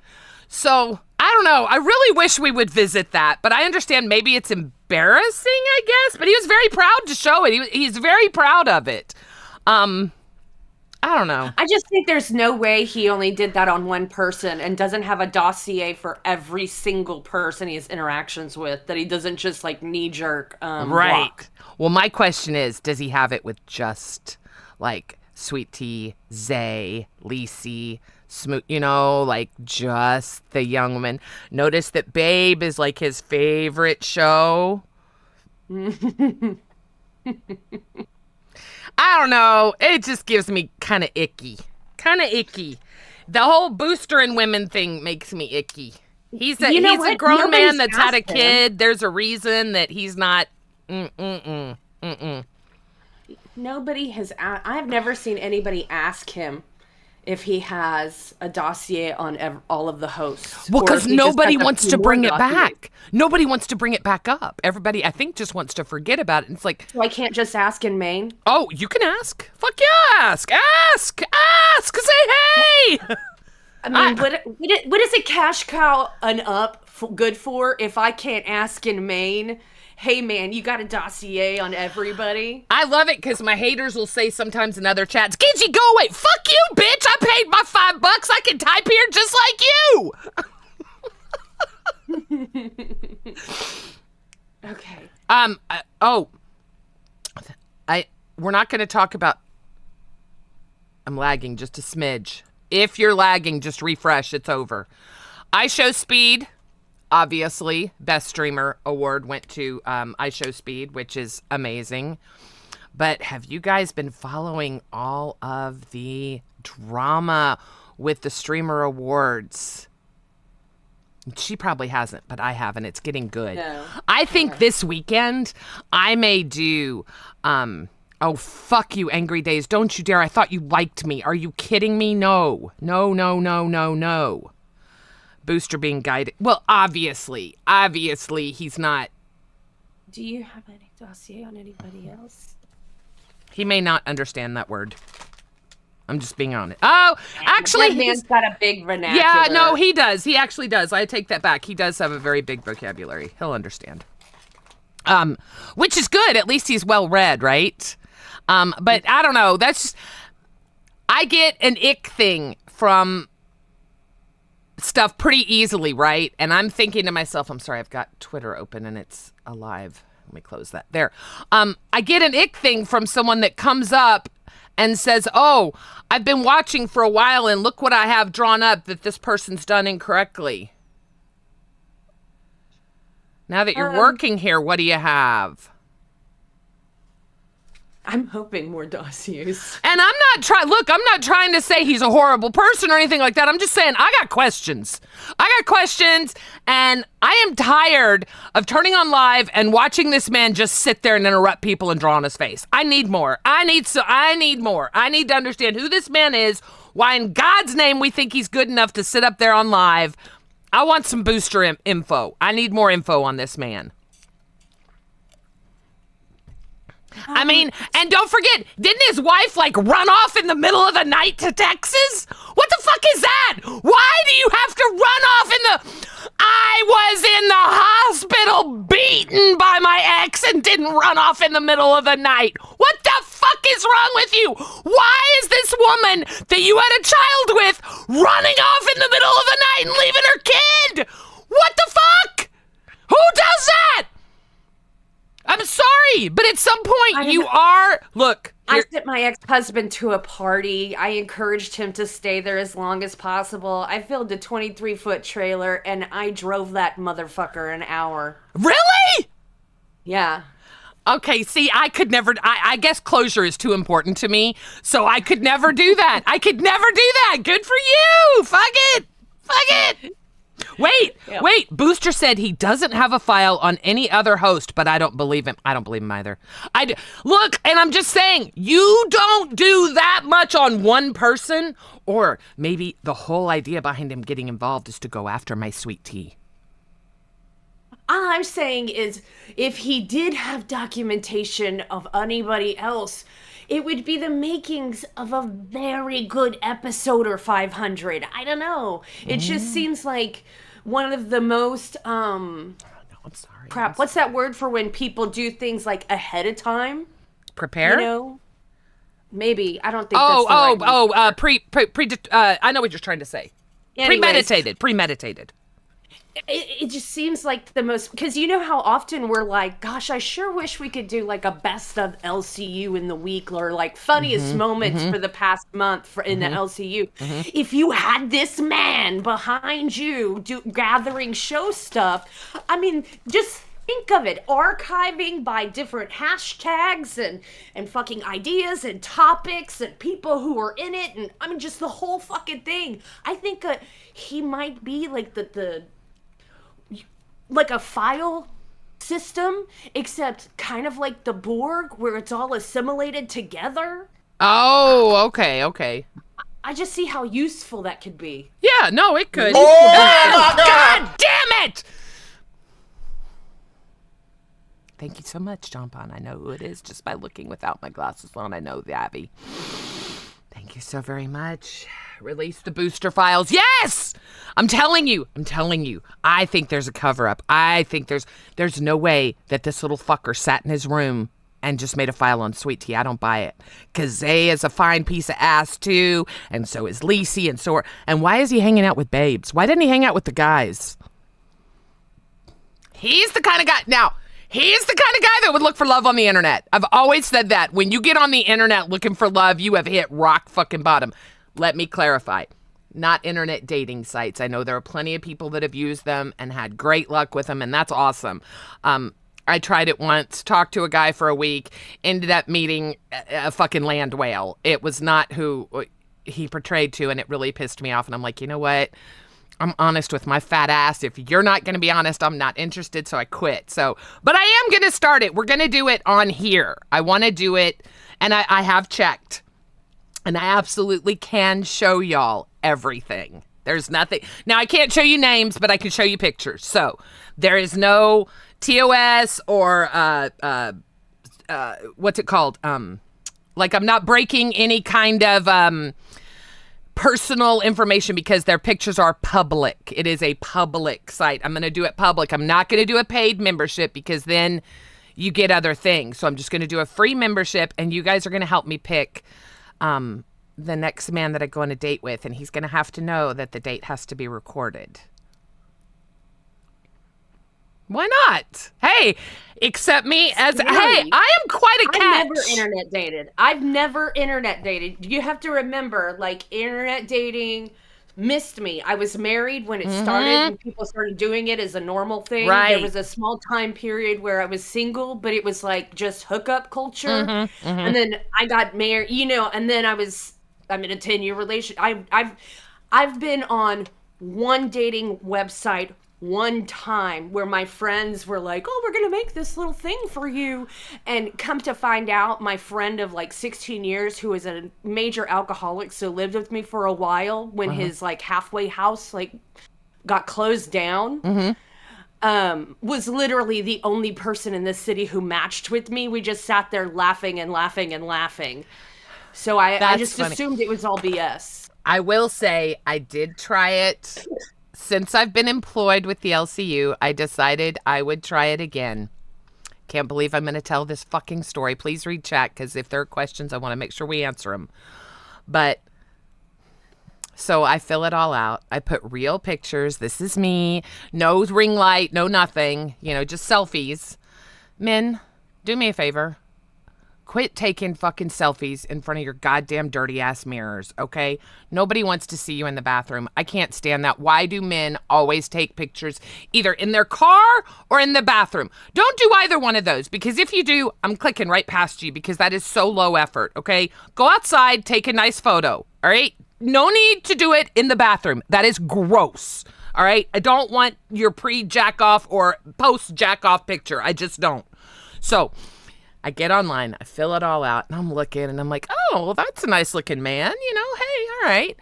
So, I don't know. I really wish we would visit that, but I understand maybe it's embarrassing, I guess. But he was very proud to show it. He's very proud of it. I don't know. I just think there's no way he only did that on one person and doesn't have a dossier for every single person he has interactions with, that he doesn't just like knee-jerk right. block. Well, my question is, does he have it with just like Sweet Tea, Zay, Lacey, Smoot, you know, like just the young woman? Notice that Babe is like his favorite show. I don't know. It just gives me kind of icky. The whole Booster and women thing makes me icky. He's a grown man that's had a kid. There's a reason that he's not. Nobody has. I have never seen anybody ask him if he has a dossier on all of the hosts. Well, or because if he just nobody has a wants few to more bring it dossiers. back. Nobody wants to bring it back up. Everybody, I think, just wants to forget about it. And it's like, So I can't just ask in Maine. oh, you can ask. Fuck yeah, ask. Say hey. I mean, what is a cash cow good for if I can't ask in Maine? Hey man, you got a dossier on everybody? I love it because my haters will say sometimes in other chats, Gidgy, go away. Fuck you, bitch. I paid my $5. I can type here just like you. Okay. We're not going to talk about. I'm lagging just a smidge. If you're lagging, just refresh. It's over. I Show Speed, obviously, Best Streamer Award went to I Show Speed, which is amazing. But have you guys been following all of the drama with the Streamer Awards? She probably hasn't, but I have, and it's getting good. No. I think this weekend I may do. Oh, fuck you, Angry Days. Don't you dare. I thought you liked me. Are you kidding me? No. No. Booster being guided. Well, obviously, he's not. Do you have any dossier on anybody else? He may not understand that word. I'm just being honest. Oh, actually, That man's got a big vernacular. yeah, no, he does. He actually does. I take that back. He does have a very big vocabulary. He'll understand. Which is good. At least he's well read, right? But I don't know. That's just, I get an ick thing from stuff pretty easily, right? And I'm thinking to myself, I'm sorry, I've got Twitter open and it's alive. Let me close that. There. I get an ick thing from someone that comes up and says, oh, I've been watching for a while and look what I have drawn up that this person's done incorrectly. Now that you're working here, what do you have? I'm hoping more dossiers. And I'm not trying to say he's a horrible person or anything like that. I'm just saying I got questions. And I am tired of turning on live and watching this man just sit there and interrupt people and draw on his face. I need more. I need more. I need to understand who this man is, why in God's name we think he's good enough to sit up there on live. I want some booster info. I need more info on this man. I mean, and don't forget, didn't his wife run off in the middle of the night to Texas? What the fuck is that? Why do you have to run off I was in the hospital beaten by my ex and didn't run off in the middle of the night. What the fuck is wrong with you? Why is this woman that you had a child with running off in the middle of the night and leaving her kid? What the fuck? Who does that? I'm sorry, but at some point I sent my ex-husband to a party. I encouraged him to stay there as long as possible. I filled a 23-foot trailer and I drove that motherfucker an hour. Really? Yeah. Okay, see, I could never, I guess closure is too important to me, so I could never do that. Good for you. Fuck it. Wait. Booster said he doesn't have a file on any other host, but I don't believe him. I don't believe him either. Look, and I'm just saying, you don't do that much on one person, or maybe the whole idea behind him getting involved is to go after my sweet tea. All I'm saying is, if he did have documentation of anybody else, it would be the makings of a very good episode or 500. I don't know. It just seems like one of the most, No, I'm sorry. crap, what's that word for when people do things ahead of time? Prepare? You know? Maybe. I don't think that's the right word. I know what you're trying to say. Anyways, Premeditated. It just seems like the most, because you know how often we're like, gosh, I sure wish we could do a best of LCU in the week, or funniest moments for the past month in the LCU. If you had this man behind you gathering show stuff, I mean, just think of it, archiving by different hashtags and fucking ideas and topics and people who are in it, and I mean, just the whole fucking thing. I think he might be like a file system, except kind of like the Borg, where it's all assimilated together. Oh, okay. I just see how useful that could be. Yeah, no, it could. Oh my God God! damn it! Thank you so much, John Bon. I know who it is just by looking without my glasses on. I know the Abby. Thank you so very much. Release the booster files. Yes! I'm telling you. I think there's a cover-up. I think there's no way that this little fucker sat in his room and just made a file on Sweet Tea. I don't buy it. Kazay is a fine piece of ass, too. And so is Lacey, and why is he hanging out with babes? Why didn't he hang out with the guys? He's the kind of guy that would look for love on the internet. I've always said that. When you get on the internet looking for love, you have hit rock fucking bottom. Let me clarify. Not internet dating sites. I know there are plenty of people that have used them and had great luck with them, and that's awesome. I tried it once, talked to a guy for a week, ended up meeting a fucking land whale. It was not who he portrayed to, and it really pissed me off. And I'm like, you know what? I'm honest with my fat ass. If you're not going to be honest, I'm not interested, so I quit. But I am going to start it. We're going to do it on here. I want to do it, and I have checked. And I absolutely can show y'all everything. There's nothing. Now, I can't show you names, but I can show you pictures. So there is no TOS or what's it called? Like, I'm not breaking any kind of personal information because their pictures are public. It is a public site. I'm going to do it public. I'm not going to do a paid membership because then you get other things. So I'm just going to do a free membership, and you guys are going to help me pick the next man that I go on a date with, and he's going to have to know that the date has to be recorded. Why not? Hey, accept me as, Scary. hey, I am quite a catch. I've never internet dated. You have to remember, like, internet dating missed me. I was married when it started, and people started doing it as a normal thing. Right. There was a small time period where I was single, but it was like just hookup culture. And then I got married, and then I'm in a 10-year relationship. I've been on one dating website one time where my friends were like, oh, we're gonna make this little thing for you, and come to find out, my friend of like 16 years who was a major alcoholic, so lived with me for a while when his like halfway house like got closed down, was literally the only person in this city who matched with me. We just sat there laughing and laughing and laughing. So I just assumed it was all BS. I will say I did try it. Since I've been employed with the LCU, I decided I would try it again. Can't believe I'm going to tell this fucking story. Please read chat, because if there are questions, I want to make sure we answer them. But, so I fill it all out. I put real pictures. This is me. No ring light, no nothing. Just selfies. Men, do me a favor. Quit taking fucking selfies in front of your goddamn dirty ass mirrors, okay? Nobody wants to see you in the bathroom. I can't stand that. Why do men always take pictures either in their car or in the bathroom? Don't do either one of those, because if you do, I'm clicking right past you because that is so low effort, okay? Go outside, take a nice photo, all right? No need to do it in the bathroom. That is gross, all right? I don't want your pre-jack off or post-jack off picture. I just don't. So I get online, I fill it all out, and I'm looking, and I'm like, oh, well, that's a nice looking man, hey, all right.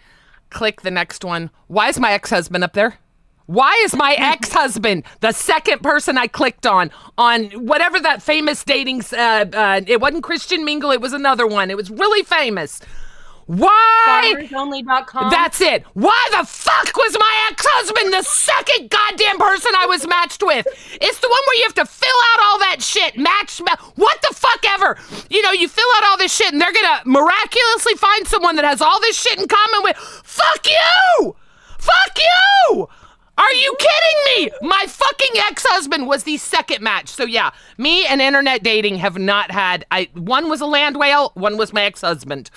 Click the next one. Why is my ex-husband up there? Why is my ex-husband the second person I clicked on whatever that famous dating, it wasn't Christian Mingle, it was another one. It was really famous. Why? FathersOnly.com. That's it. Why the fuck was my ex-husband the second goddamn person I was matched with? It's the one where you have to fill out all that shit. What the fuck ever. You fill out all this shit and they're gonna miraculously find someone that has all this shit in common with. Fuck you! Fuck you! Are you kidding me? My fucking ex-husband was the second match. So yeah, me and internet dating have not had, one was a land whale, one was my ex-husband.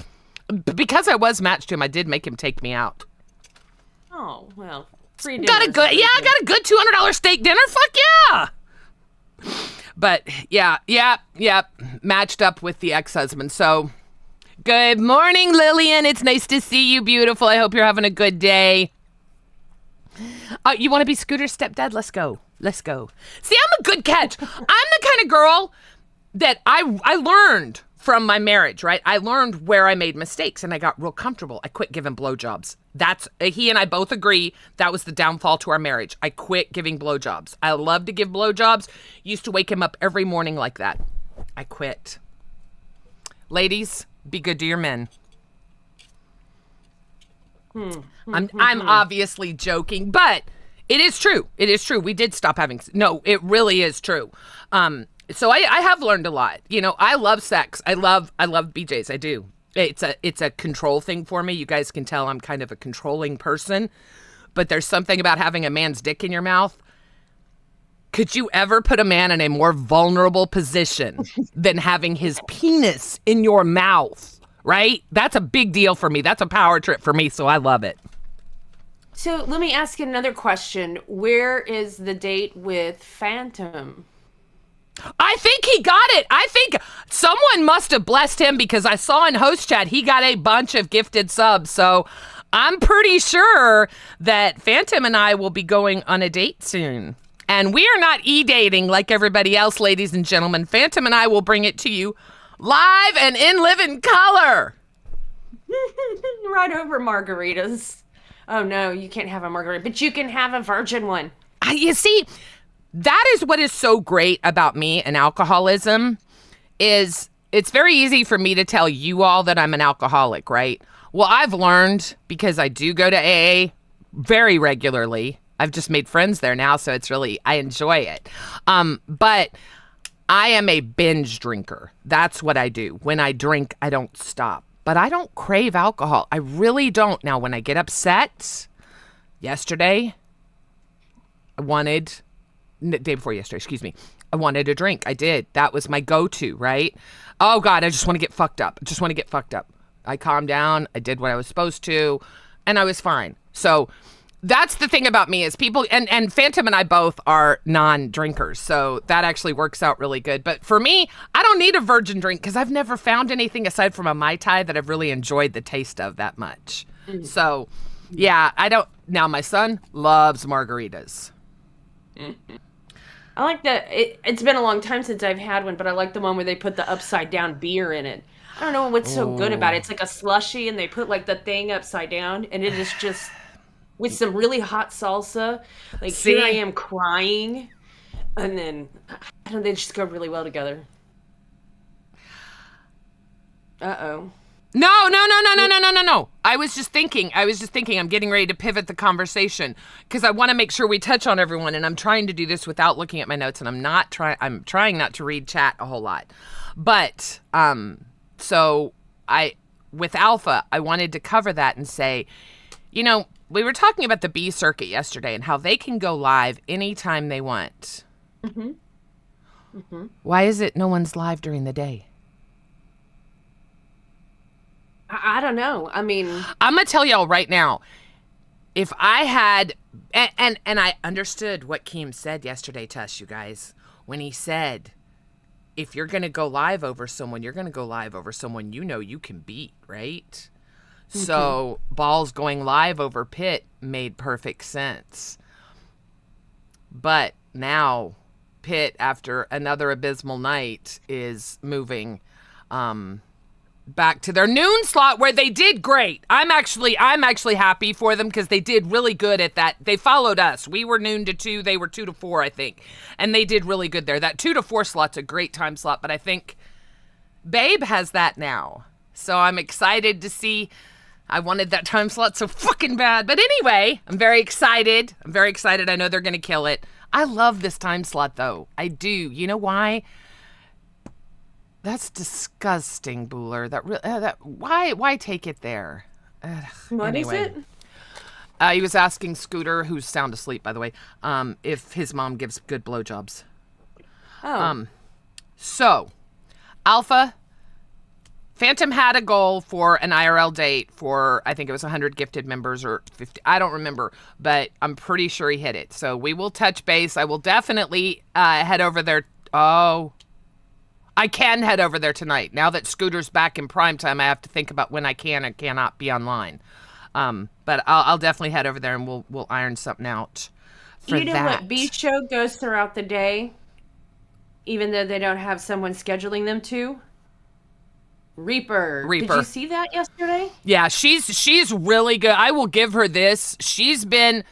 Because I was matched to him, I did make him take me out. Oh, well. Free I got a good $200 steak dinner. Fuck yeah. But yeah, matched up with the ex-husband. So, good morning, Lillian. It's nice to see you, beautiful. I hope you're having a good day. You want to be Scooter's stepdad? Let's go. See, I'm a good catch. I'm the kind of girl that I learned from my marriage, right? I learned where I made mistakes and I got real comfortable. I quit giving blowjobs. That's he and I both agree that was the downfall to our marriage. I quit giving blowjobs. I love to give blowjobs. Used to wake him up every morning like that. I quit. Ladies, be good to your men. I'm obviously joking, but it is true. It is true. We did stop having. No, it really is true. So I have learned a lot. You know, I love sex. I love BJs. I do. It's a control thing for me. You guys can tell I'm kind of a controlling person, but there's something about having a man's dick in your mouth. Could you ever put a man in a more vulnerable position than having his penis in your mouth? Right? That's a big deal for me. That's a power trip for me. So I love it. So let me ask you another question. Where is the date with Phantom? I think he got it. I think someone must have blessed him because I saw in host chat he got a bunch of gifted subs. So I'm pretty sure that Phantom and I will be going on a date soon. And we are not e-dating like everybody else, ladies and gentlemen. Phantom and I will bring it to you live and in living color. Right over margaritas. Oh no, you can't have a margarita, but you can have a virgin one. You see, that is what is so great about me and alcoholism is it's very easy for me to tell you all that I'm an alcoholic, right? Well, I've learned because I do go to AA very regularly. I've just made friends there now, so it's really, I enjoy it. But I am a binge drinker. That's what I do. When I drink, I don't stop. But I don't crave alcohol. I really don't. Now, when I get upset, yesterday, day before yesterday, excuse me, I wanted a drink. I did. That was my go-to, right? Oh, God, I just want to get fucked up. I calmed down. I did what I was supposed to, and I was fine. So that's the thing about me is people, and Phantom and I both are non-drinkers, so that actually works out really good. But for me, I don't need a virgin drink because I've never found anything aside from a Mai Tai that I've really enjoyed the taste of that much. So, yeah, I don't. Now, my son loves margaritas. I like it's been a long time since I've had one, but I like the one where they put the upside down beer in it. I don't know what's so good about it. It's like a slushy and they put like the thing upside down and it is just with some really hot salsa. Like here I am crying and then I don't know, they just go really well together. Uh-oh. No. I was just thinking, I'm getting ready to pivot the conversation because I want to make sure we touch on everyone. And I'm trying to do this without looking at my notes and I'm trying not to read chat a whole lot. But, so with Alpha, I wanted to cover that and say, you know, we were talking about the B circuit yesterday and how they can go live anytime they want. Mm-hmm. Mm-hmm. Why is it no one's live during the day? I don't know. I mean, I'm going to tell y'all right now, if I had, and I understood what Keem said yesterday to us, you guys, when he said, if you're going to go live over someone, you're going to go live over someone you know you can beat, right? Mm-hmm. So Balls going live over Pitt made perfect sense. But now Pitt, after another abysmal night, is moving back to their noon slot where they did great. I'm actually happy for them because they did really good at that. They followed us. We were noon to 2. They were 2 to 4, I think. And they did really good there. That 2 to 4 slot's a great time slot, but I think Babe has that now. So I'm excited to see. I wanted that time slot so fucking bad. But anyway, I'm very excited. I know they're going to kill it. I love this time slot, though. I do. You know why? That's disgusting, Bueller. Why take it there? What anyway. Is it? He was asking Scooter, who's sound asleep, by the way, if his mom gives good blowjobs. Oh. So, Alpha, Phantom had a goal for an IRL date for, I think it was 100 gifted members or 50. I don't remember, but I'm pretty sure he hit it. So we will touch base. I will definitely head over there. Oh, I can head over there tonight. Now that Scooter's back in prime time, I have to think about when I can and cannot be online. But I'll definitely head over there and we'll iron something out for you know that. What B show goes throughout the day, even though they don't have someone scheduling them to? Reaper. Did Reaper. you see that yesterday? Yeah, she's really good. I will give her this. She's been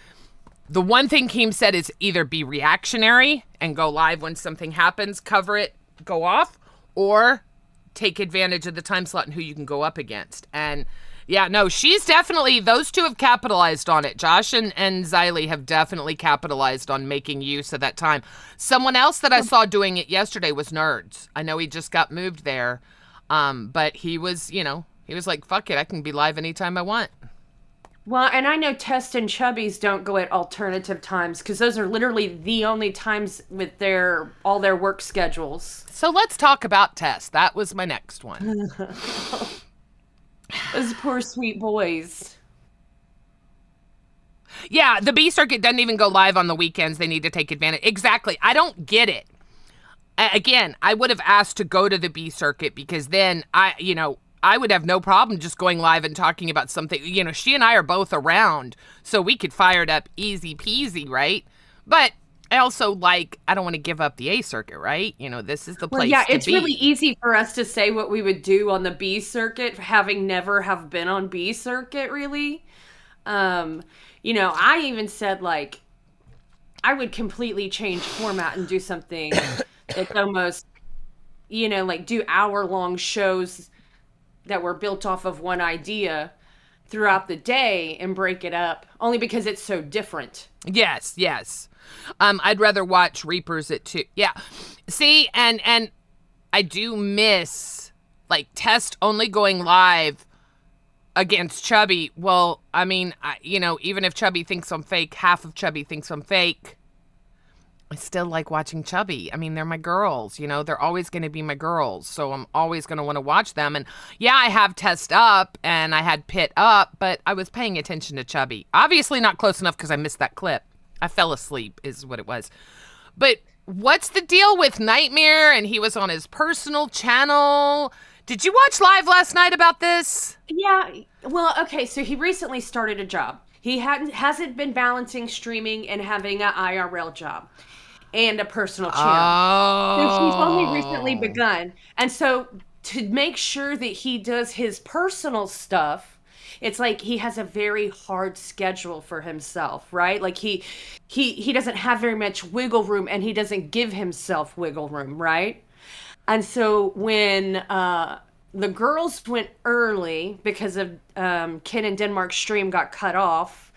the one thing Keem said is either be reactionary and go live when something happens, cover it, go off, or take advantage of the time slot and who you can go up against. And yeah, no, she's definitely, those two have capitalized on it. Josh and Xylee have definitely capitalized on making use of that time. Someone else that I saw doing it yesterday was Nerds. I know he just got moved there. But he was, he was like, fuck it, I can be live anytime I want. Well, and I know Test and Chubbies don't go at alternative times because those are literally the only times with all their work schedules. So let's talk about Test. That was my next one. Those poor sweet boys. Yeah, the B circuit doesn't even go live on the weekends. They need to take advantage. Exactly. I don't get it. Again, I would have asked to go to the B circuit because then I would have no problem just going live and talking about something. She and I are both around, so we could fire it up easy peasy, right? But I also I don't want to give up the A circuit, right? This is the place yeah, to it's be. really easy for us to say what we would do on the B circuit, having never have been on B circuit, really. I even said, I would completely change format and do something that's almost, do hour-long shows that were built off of one idea throughout the day and break it up, only because it's so different. Yes. I'd rather watch Reapers at 2. Yeah. See, and I do miss, Test only going live against Chubby. Well, I mean, even if Chubby thinks I'm fake, half of Chubby thinks I'm fake. I still like watching Chubby. I mean, they're my girls, they're always going to be my girls. So I'm always going to want to watch them. And yeah, I have Test up and I had Pit up, but I was paying attention to Chubby. Obviously not close enough because I missed that clip. I fell asleep is what it was. But what's the deal with Nightmare? And he was on his personal channel. Did you watch live last night about this? Yeah. Well, okay. So he recently started a job. He hasn't been balancing streaming and having an IRL job and a personal channel. Oh. So he's only recently begun. And so to make sure that he does his personal stuff, it's like he has a very hard schedule for himself, right? Like he doesn't have very much wiggle room and he doesn't give himself wiggle room, right? And so when the girls went early because of Ken and Denmark's stream got cut off,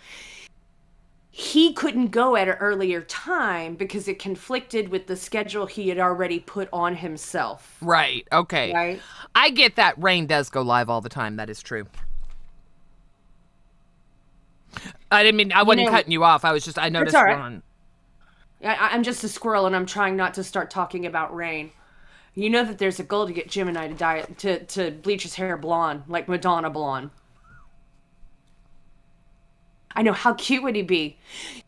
he couldn't go at an earlier time because it conflicted with the schedule he had already put on himself. Right. Okay. Right. I get that. Rain does go live all the time. That is true. I didn't mean, I wasn't cutting you off. I noticed all right. Ron. I'm just a squirrel and I'm trying not to start talking about Rain. You know that there's a goal to get Gemini to dye to bleach his hair blonde, like Madonna blonde. I know, how cute would he be?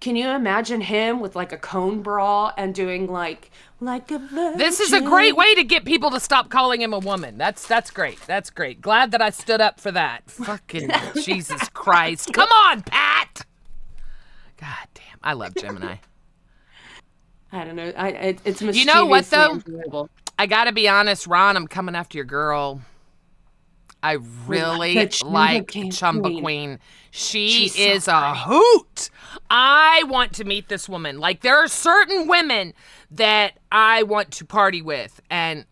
Can you imagine him with a cone bra and doing like a virgin? This is a great way to get people to stop calling him a woman. That's great. That's great. Glad that I stood up for that. Fucking Jesus Christ. Come on, Pat. God damn. I love Gemini. I don't know. It's You know what, though? enjoyable. I gotta be honest, Ron, I'm coming after your girl. I really The Chumba like Queen. Chumba Queen. She's so is a hoot. I want to meet this woman. There are certain women that I want to party with. And,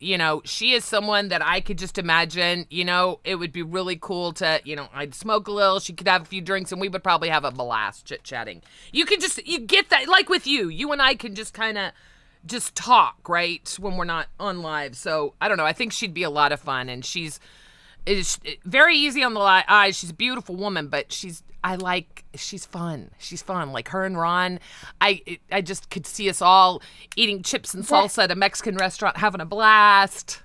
she is someone that I could just imagine, it would be really cool to, I'd smoke a little, she could have a few drinks, and we would probably have a blast chit-chatting. You get that, like with you and I can just kind of just talk, right, when we're not on live. So, I don't know, I think she'd be a lot of fun, and she's very easy on the eyes. She's a beautiful woman, but she's fun. She's fun. Like her and Ron, I just could see us all eating chips and salsa at a Mexican restaurant, having a blast.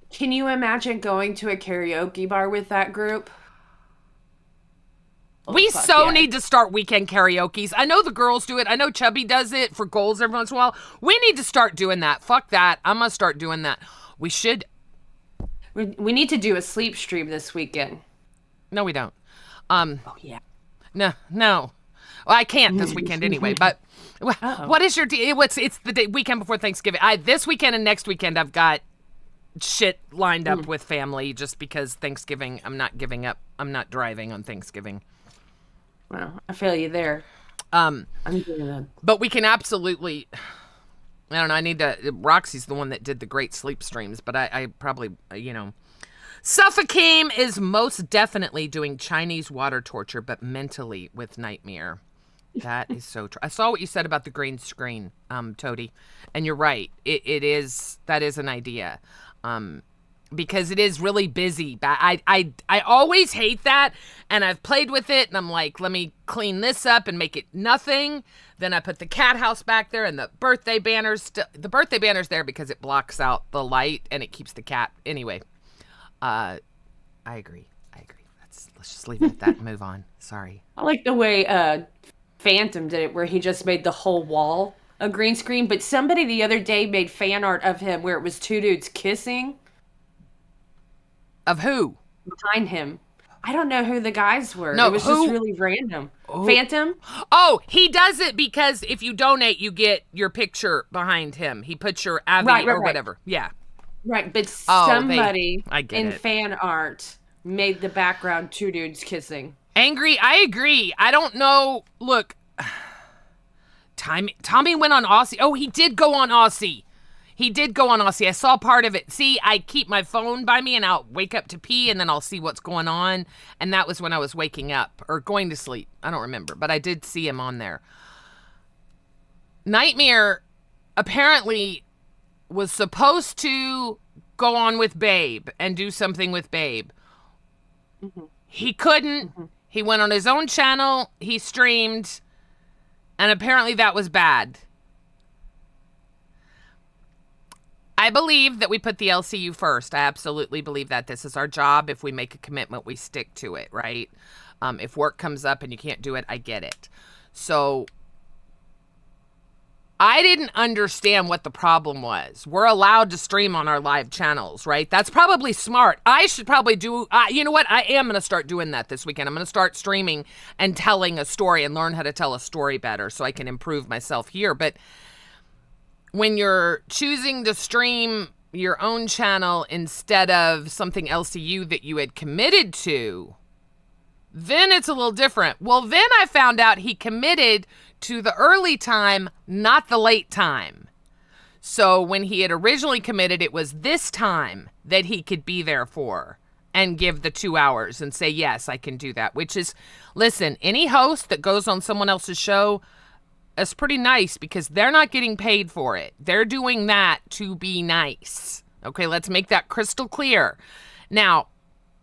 Can you imagine going to a karaoke bar with that group? We need to start weekend karaoke's. I know the girls do it. I know Chubby does it for goals every once in a while. We need to start doing that. Fuck that. I'm going to start doing that. We should. We need to do a sleep stream this weekend. No, we don't. Oh, yeah. No. Well, I can't this weekend anyway, but what is your deal? It's the weekend before Thanksgiving. This weekend and next weekend I've got shit lined up with family just because Thanksgiving, I'm not giving up. I'm not driving on Thanksgiving. Well, I feel you there. Um, I'm doing that. but we can absolutely, I don't know, I need to, Roxy's the one that did the great sleep streams, but I probably, Suffocaim is most definitely doing Chinese water torture, but mentally with Nightmare. That is so true. I saw what you said about the green screen, Toady, and you're right. That is an idea. Because it is really busy. I always hate that, and I've played with it, and I'm like, let me clean this up and make it nothing. Then I put the cat house back there, and the birthday banner's there because it blocks out the light and it keeps the cat. Anyway, I agree. Let's just leave it at that and move on. Sorry. I like the way Phantom did it, where he just made the whole wall a green screen. But somebody the other day made fan art of him where it was two dudes kissing. Of who? Behind him. I don't know who the guys were. No, it was who? just really random. Phantom? Oh, he does it because if you donate, you get your picture behind him. He puts your Avi or whatever. Yeah. Right, but Oh, somebody I get in it. fan art made the background two dudes kissing. Angry, I agree. I don't know. Look, Tommy went on Aussie. Oh, he did go on Aussie. I saw part of it. See, I keep my phone by me and I'll wake up to pee and then I'll see what's going on. And that was when I was waking up or going to sleep. I don't remember, but I did see him on there. Nightmare apparently was supposed to go on with Babe and do something with Babe. He couldn't. He went on his own channel. He streamed. And apparently that was bad. I believe that we put the LCU first. I absolutely believe that. This is our job. If we make a commitment, we stick to it, right? If work comes up and you can't do it, I get it. So I didn't understand what the problem was. We're allowed to stream on our live channels, right? That's probably smart. I should probably do, you know what? I am going to start doing that this weekend. I'm going to start streaming and telling a story and learn how to tell a story better so I can improve myself here. But when you're choosing to stream your own channel instead of something LCU that you had committed to, then it's a little different. Well, then I found out he committed to the early time, not the late time. So when he had originally committed, it was this time that he could be there for and give the 2 hours and say, yes, I can do that. Which is, listen, any host that goes on someone else's show, it's pretty nice because they're not getting paid for it. They're doing that to be nice. Okay, let's make that crystal clear. Now,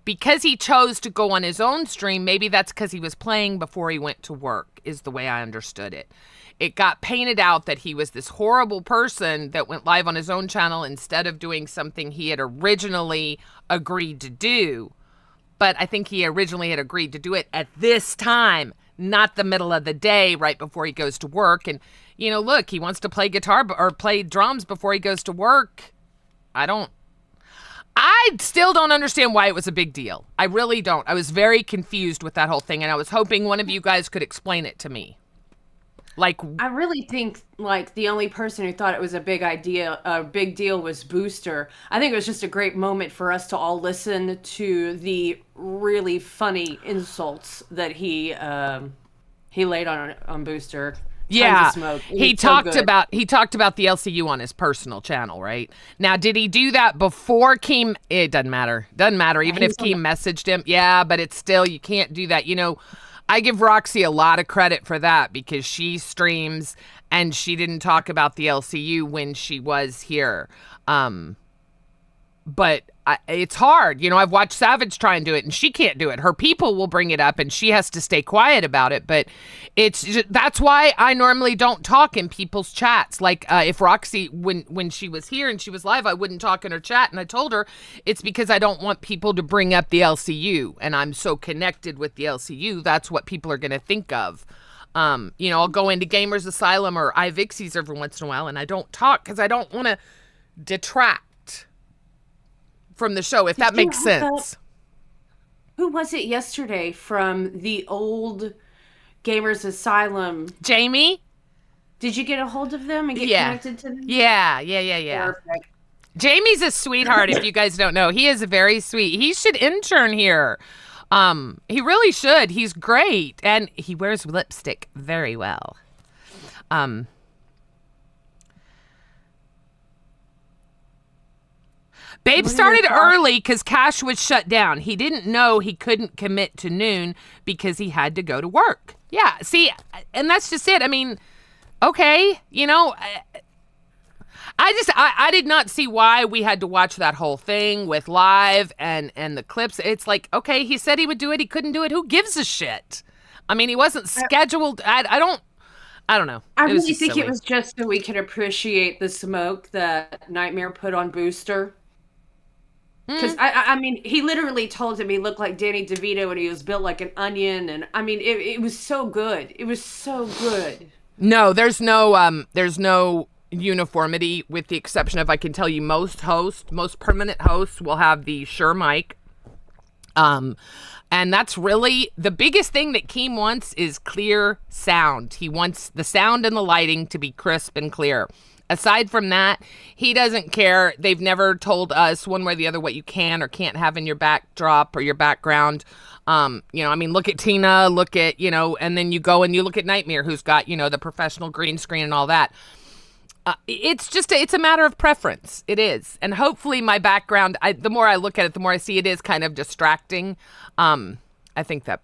because he chose to go on his own stream, maybe that's because he was playing before he went to work, is the way I understood it. It got painted out that he was this horrible person that went live on his own channel instead of doing something he had originally agreed to do. But I think he originally had agreed to do it at this time, not the middle of the day right before he goes to work. And, look, he wants to play guitar or play drums before he goes to work. I still don't understand why it was a big deal. I really don't. I was very confused with that whole thing, and I was hoping one of you guys could explain it to me. I really think the only person who thought it was a big deal was Booster. I think it was just a great moment for us to all listen to the really funny insults that he laid on Booster. Yeah, smoke. he talked about the LCU on his personal channel, right? Now, did he do that before Keem? It doesn't matter. Even if Keem messaged him. Yeah, but it's still, you can't do that. I give Roxy a lot of credit for that because she streams and she didn't talk about the LCU when she was here. But it's hard. I've watched Savage try and do it and she can't do it. Her people will bring it up and she has to stay quiet about it. But that's why I normally don't talk in people's chats. Like if Roxy, when she was here and she was live, I wouldn't talk in her chat. And I told her it's because I don't want people to bring up the LCU. And I'm so connected with the LCU. That's what people are going to think of. I'll go into Gamers Asylum or iVixies every once in a while and I don't talk because I don't want to detract from the show, if that makes sense. Who was it yesterday from the old Gamers Asylum? Jamie? Did you get a hold of them and get connected to them? Yeah. Perfect. Jamie's a sweetheart. If you guys don't know, he is very sweet. He should intern here. He really should. He's great, and he wears lipstick very well. Babe started early because Cash was shut down. He didn't know he couldn't commit to noon because he had to go to work. Yeah, see, and that's just it. I mean, okay, you know, I did not see why we had to watch that whole thing with live and the clips. It's like, okay, he said he would do it. He couldn't do it. Who gives a shit? I mean, he wasn't scheduled. I don't know. I It was really just think silly. it was just so we could appreciate the smoke that Nightmare put on Booster. Because, I mean, he literally told him he looked like Danny DeVito and he was built like an onion. And, I mean, it was so good. It was so good. No, there's no uniformity, with the exception of, I can tell you, most permanent hosts will have the Shure mic. And that's really the biggest thing that Keem wants is clear sound. He wants the sound and the lighting to be crisp and clear. Aside from that, he doesn't care. They've never told us one way or the other what you can or can't have in your backdrop or your background. You know, I mean, look at Tina, look at, you know, and then you go and you look at Nightmare, who's got, you know, the professional green screen and all that. It's just, it's a matter of preference. It is. And hopefully my background, the more I look at it, the more I see it is kind of distracting. I think that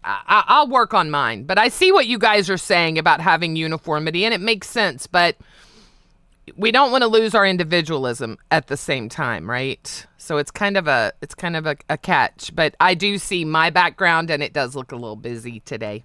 I'll work on mine. But I see what you guys are saying about having uniformity, and it makes sense. But we don't want to lose our individualism at the same time, right? So it's kind of a catch. But I do see my background, and it does look a little busy today.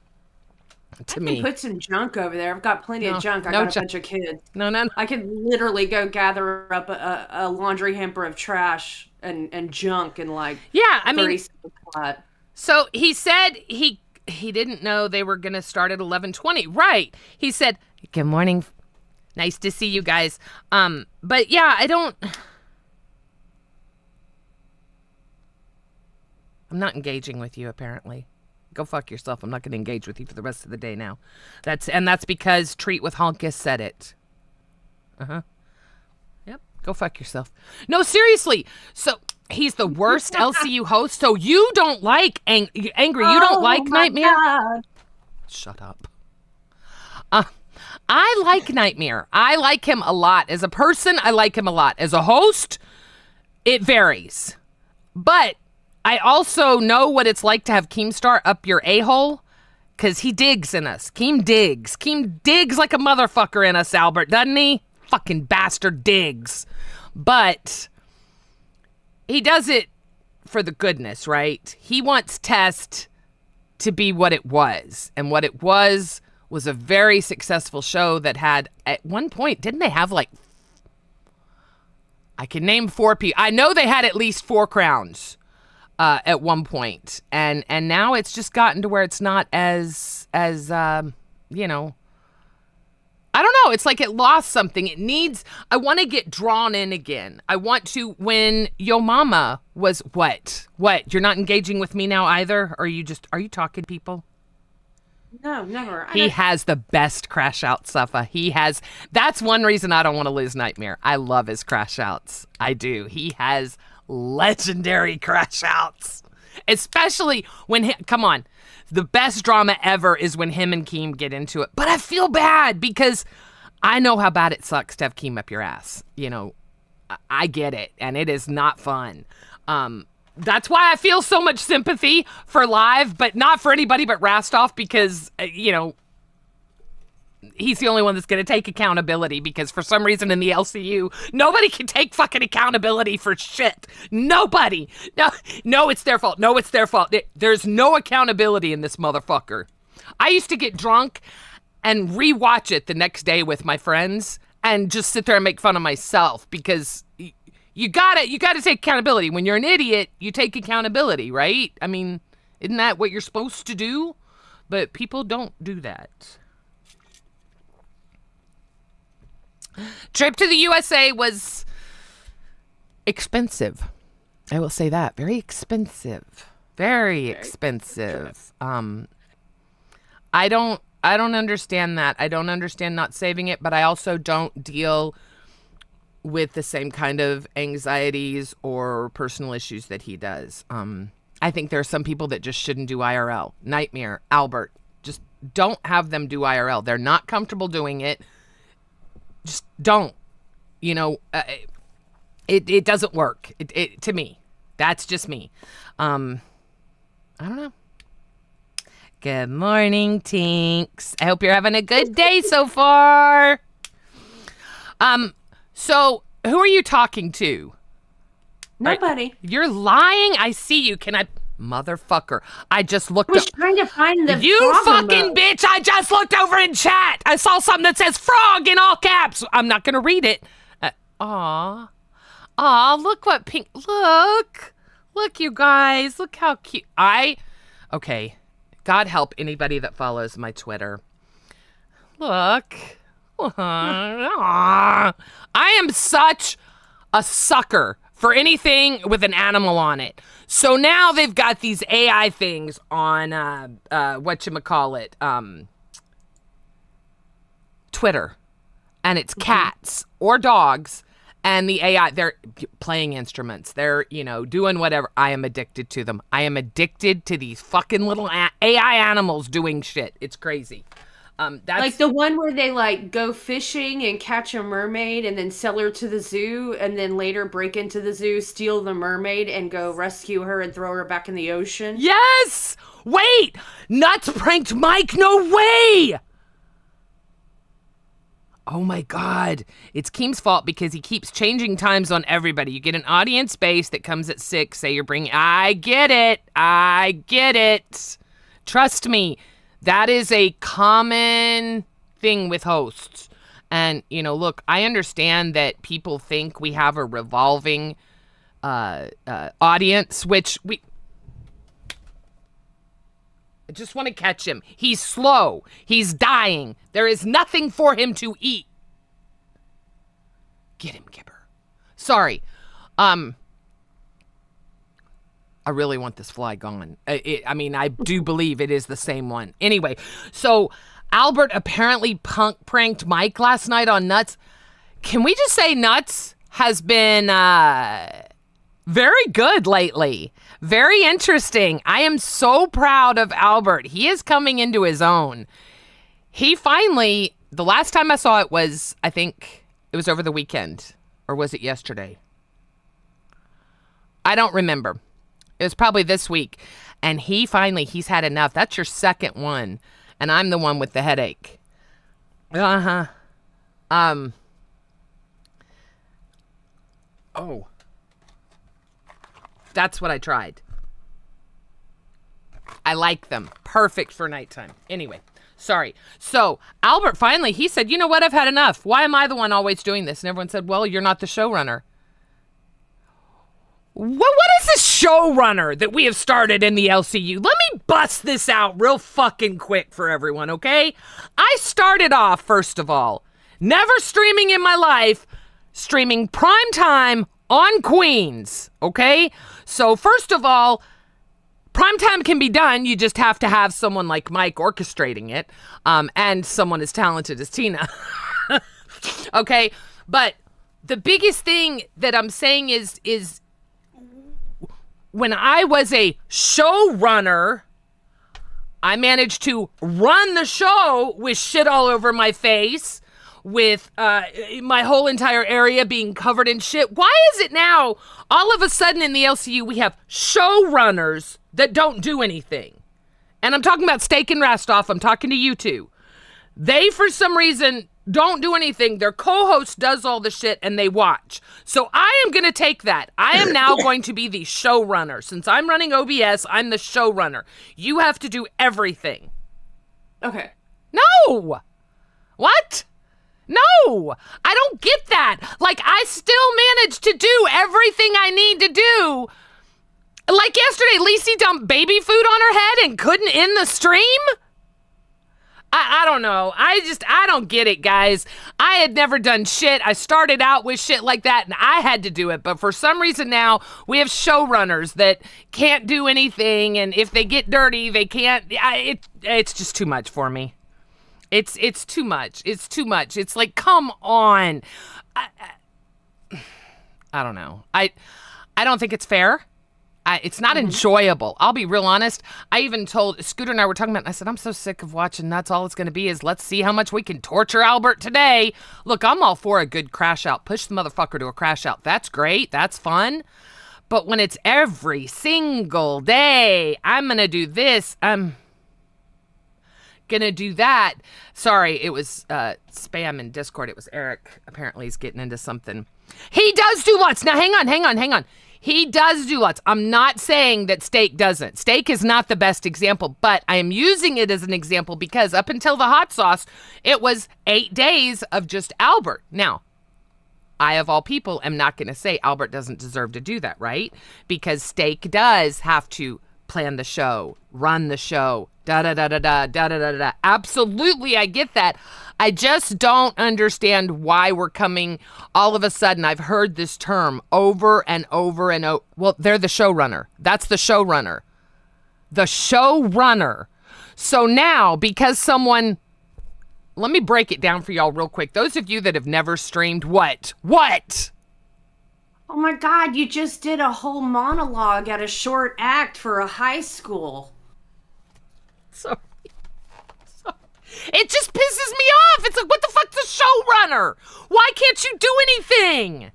To me, Put some junk over there. I've got plenty of junk. I got a bunch of kids. No. I could literally go gather up a laundry hamper of trash and junk in like Yeah, I mean, 30 seconds flat. So he said he didn't know they were going to start at 11:20. Right. He said, "Good morning. Nice to see you guys." But yeah, I'm not engaging with you, apparently. Go fuck yourself. I'm not going to engage with you for the rest of the day now. That's because Treat with Honkus said it. Yep. Go fuck yourself. No, seriously. So he's the worst LCU host. So you don't like Angry. You don't like Nightmare? God. Shut up. I like Nightmare. I like him a lot. As a person, I like him a lot. As a host, it varies. But I also know what it's like to have Keemstar up your a-hole, because he digs in us. Keem digs. Keem digs like a motherfucker in us, Albert, doesn't he? Fucking bastard digs. But he does it for the goodness, right? He wants Test to be what it was. And what it was a very successful show that had, at one point, didn't they have like, I can name 4 people. I know they had at least 4 crowns at one point. And now it's just gotten to where it's not as you know, I don't know. It's like it lost something. It needs, I want to get drawn in again. I want to, when Yo Mama was, what? You're not engaging with me now either? Or are you talking to people? No, never. He has the best crash out, Suffa. That's one reason I don't want to lose Nightmare. I love his crash outs. I do. He has legendary crash outs. Especially when, come on, the best drama ever is when him and Keem get into it. But I feel bad because I know how bad it sucks to have Keem up your ass. You know, I get it. And it is not fun. That's why I feel so much sympathy for Live, but not for anybody but Rastoff, because, you know, he's the only one that's going to take accountability, because for some reason in the LCU, nobody can take fucking accountability for shit. Nobody. No, it's their fault. No, it's their fault. There's no accountability in this motherfucker. I used to get drunk and rewatch it the next day with my friends and just sit there and make fun of myself, because you gotta take accountability. When you're an idiot, you take accountability, right? I mean, isn't that what you're supposed to do? But people don't do that. Trip to the USA was expensive. I will say that. Very expensive. Very expensive. I don't understand that. I don't understand not saving it, but I also don't deal with the same kind of anxieties or personal issues that he does. I think there are some people that just shouldn't do IRL. Nightmare, Albert, just don't have them do IRL. They're not comfortable doing it. Just don't. You know, it doesn't work. It to me. That's just me. I don't know. Good morning, Tinks. I hope you're having a good day so far. So who are you talking to? Nobody. You're lying. I see you. Can I, motherfucker? I just looked I was up. trying to find the You frog fucking emoji. bitch! I just looked over in chat. I saw something that says frog in all caps. I'm not gonna read it. Aw, look what pink. Look, you guys. Look how cute. Okay. God help anybody that follows my Twitter. Look. I am such a sucker for anything with an animal on it. So now they've got these AI things on Twitter, and it's cats or dogs, and the AI, they're playing instruments, they're doing whatever. I am addicted to them. I am addicted to these fucking little AI animals doing shit. It's crazy. That's Like the one where they like go fishing and catch a mermaid and then sell her to the zoo and then later break into the zoo, steal the mermaid and go rescue her and throw her back in the ocean. Yes! Wait! Nuts pranked Mike? No way! Oh my God. It's Keem's fault because he keeps changing times on everybody. You get an audience base that comes at 6. Say you're bringing... I get it. Trust me. That is a common thing with hosts. And, look, I understand that people think we have a revolving audience, which we... I just want to catch him. He's slow. He's dying. There is nothing for him to eat. Get him, Gibber. Sorry. I really want this fly gone. I do believe it is the same one. Anyway, so Albert apparently pranked Mike last night on Nuts. Can we just say Nuts has been very good lately? Very interesting. I am so proud of Albert. He is coming into his own. He finally, the last time I saw it was, I think it was over the weekend. Or was it yesterday? I don't remember. It was probably this week. And he's had enough. That's your second one. And I'm the one with the headache. Oh. That's what I tried. I like them. Perfect for nighttime. Anyway, sorry. So Albert finally, he said, you know what? I've had enough. Why am I the one always doing this? And everyone said, well, you're not the showrunner. What is this showrunner that we have started in the LCU? Let me bust this out real fucking quick for everyone, okay? I started off, first of all, never streaming in my life, streaming primetime on Queens, okay? So first of all, primetime can be done. You just have to have someone like Mike orchestrating it, and someone as talented as Tina. Okay, but the biggest thing that I'm saying is when I was a showrunner, I managed to run the show with shit all over my face, with my whole entire area being covered in shit. Why is it now, all of a sudden in the LCU, we have showrunners that don't do anything? And I'm talking about Steak and Rastoff. I'm talking to you two. They, for some reason, don't do anything. Their co-host does all the shit and they watch. So I am going to take that. I am now going to be the showrunner. Since I'm running OBS, I'm the showrunner. You have to do everything. Okay. No! What? No! I don't get that. Like, I still managed to do everything I need to do. Like yesterday, Lacey dumped baby food on her head and couldn't end the stream? I don't know. I don't get it, guys. I had never done shit. I started out with shit like that and I had to do it. But for some reason now, we have showrunners that can't do anything. And if they get dirty, they can't. It's just too much for me. It's too much. It's too much. It's like, come on. I don't know. I don't think it's fair. It's not enjoyable. I'll be real honest. I even told Scooter and I were talking about it, and I said, I'm so sick of watching. That's all it's going to be is let's see how much we can torture Albert today. Look, I'm all for a good crash out. Push the motherfucker to a crash out. That's great. That's fun. But when it's every single day, I'm going to do this. I'm going to do that. Sorry, it was spam in Discord. It was Eric. Apparently he's getting into something. He does do lots. Now, hang on. He does do lots. I'm not saying that Steak doesn't. Steak is not the best example, but I am using it as an example because up until the hot sauce, it was 8 days of just Albert. Now, I, of all people, am not going to say Albert doesn't deserve to do that, right? Because Steak does have to plan the show, run the show, da-da-da-da-da. Absolutely, I get that. I just don't understand why we're coming all of a sudden. I've heard this term over and over and over. Well, they're the showrunner. That's the showrunner. The showrunner. So now, because someone... Let me break it down for y'all real quick. Those of you that have never streamed, what? Oh my God, you just did a whole monologue at a short act for a high school. Sorry. It just pisses me off. It's like, what the fuck's a showrunner? Why can't you do anything?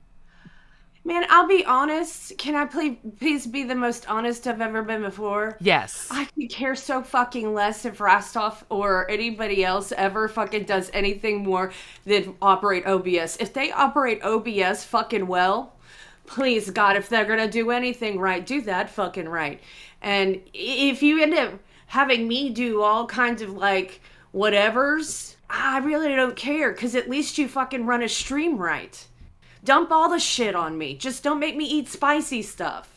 Man, I'll be honest. Can I please be the most honest I've ever been before? Yes. I could care so fucking less if Rostov or anybody else ever fucking does anything more than operate OBS. If they operate OBS fucking well, please God, if they're gonna do anything right, do that fucking right. And if you end up having me do all kinds of like whatevers, I really don't care, because at least you fucking run a stream right. Dump all the shit on me. Just don't make me eat spicy stuff.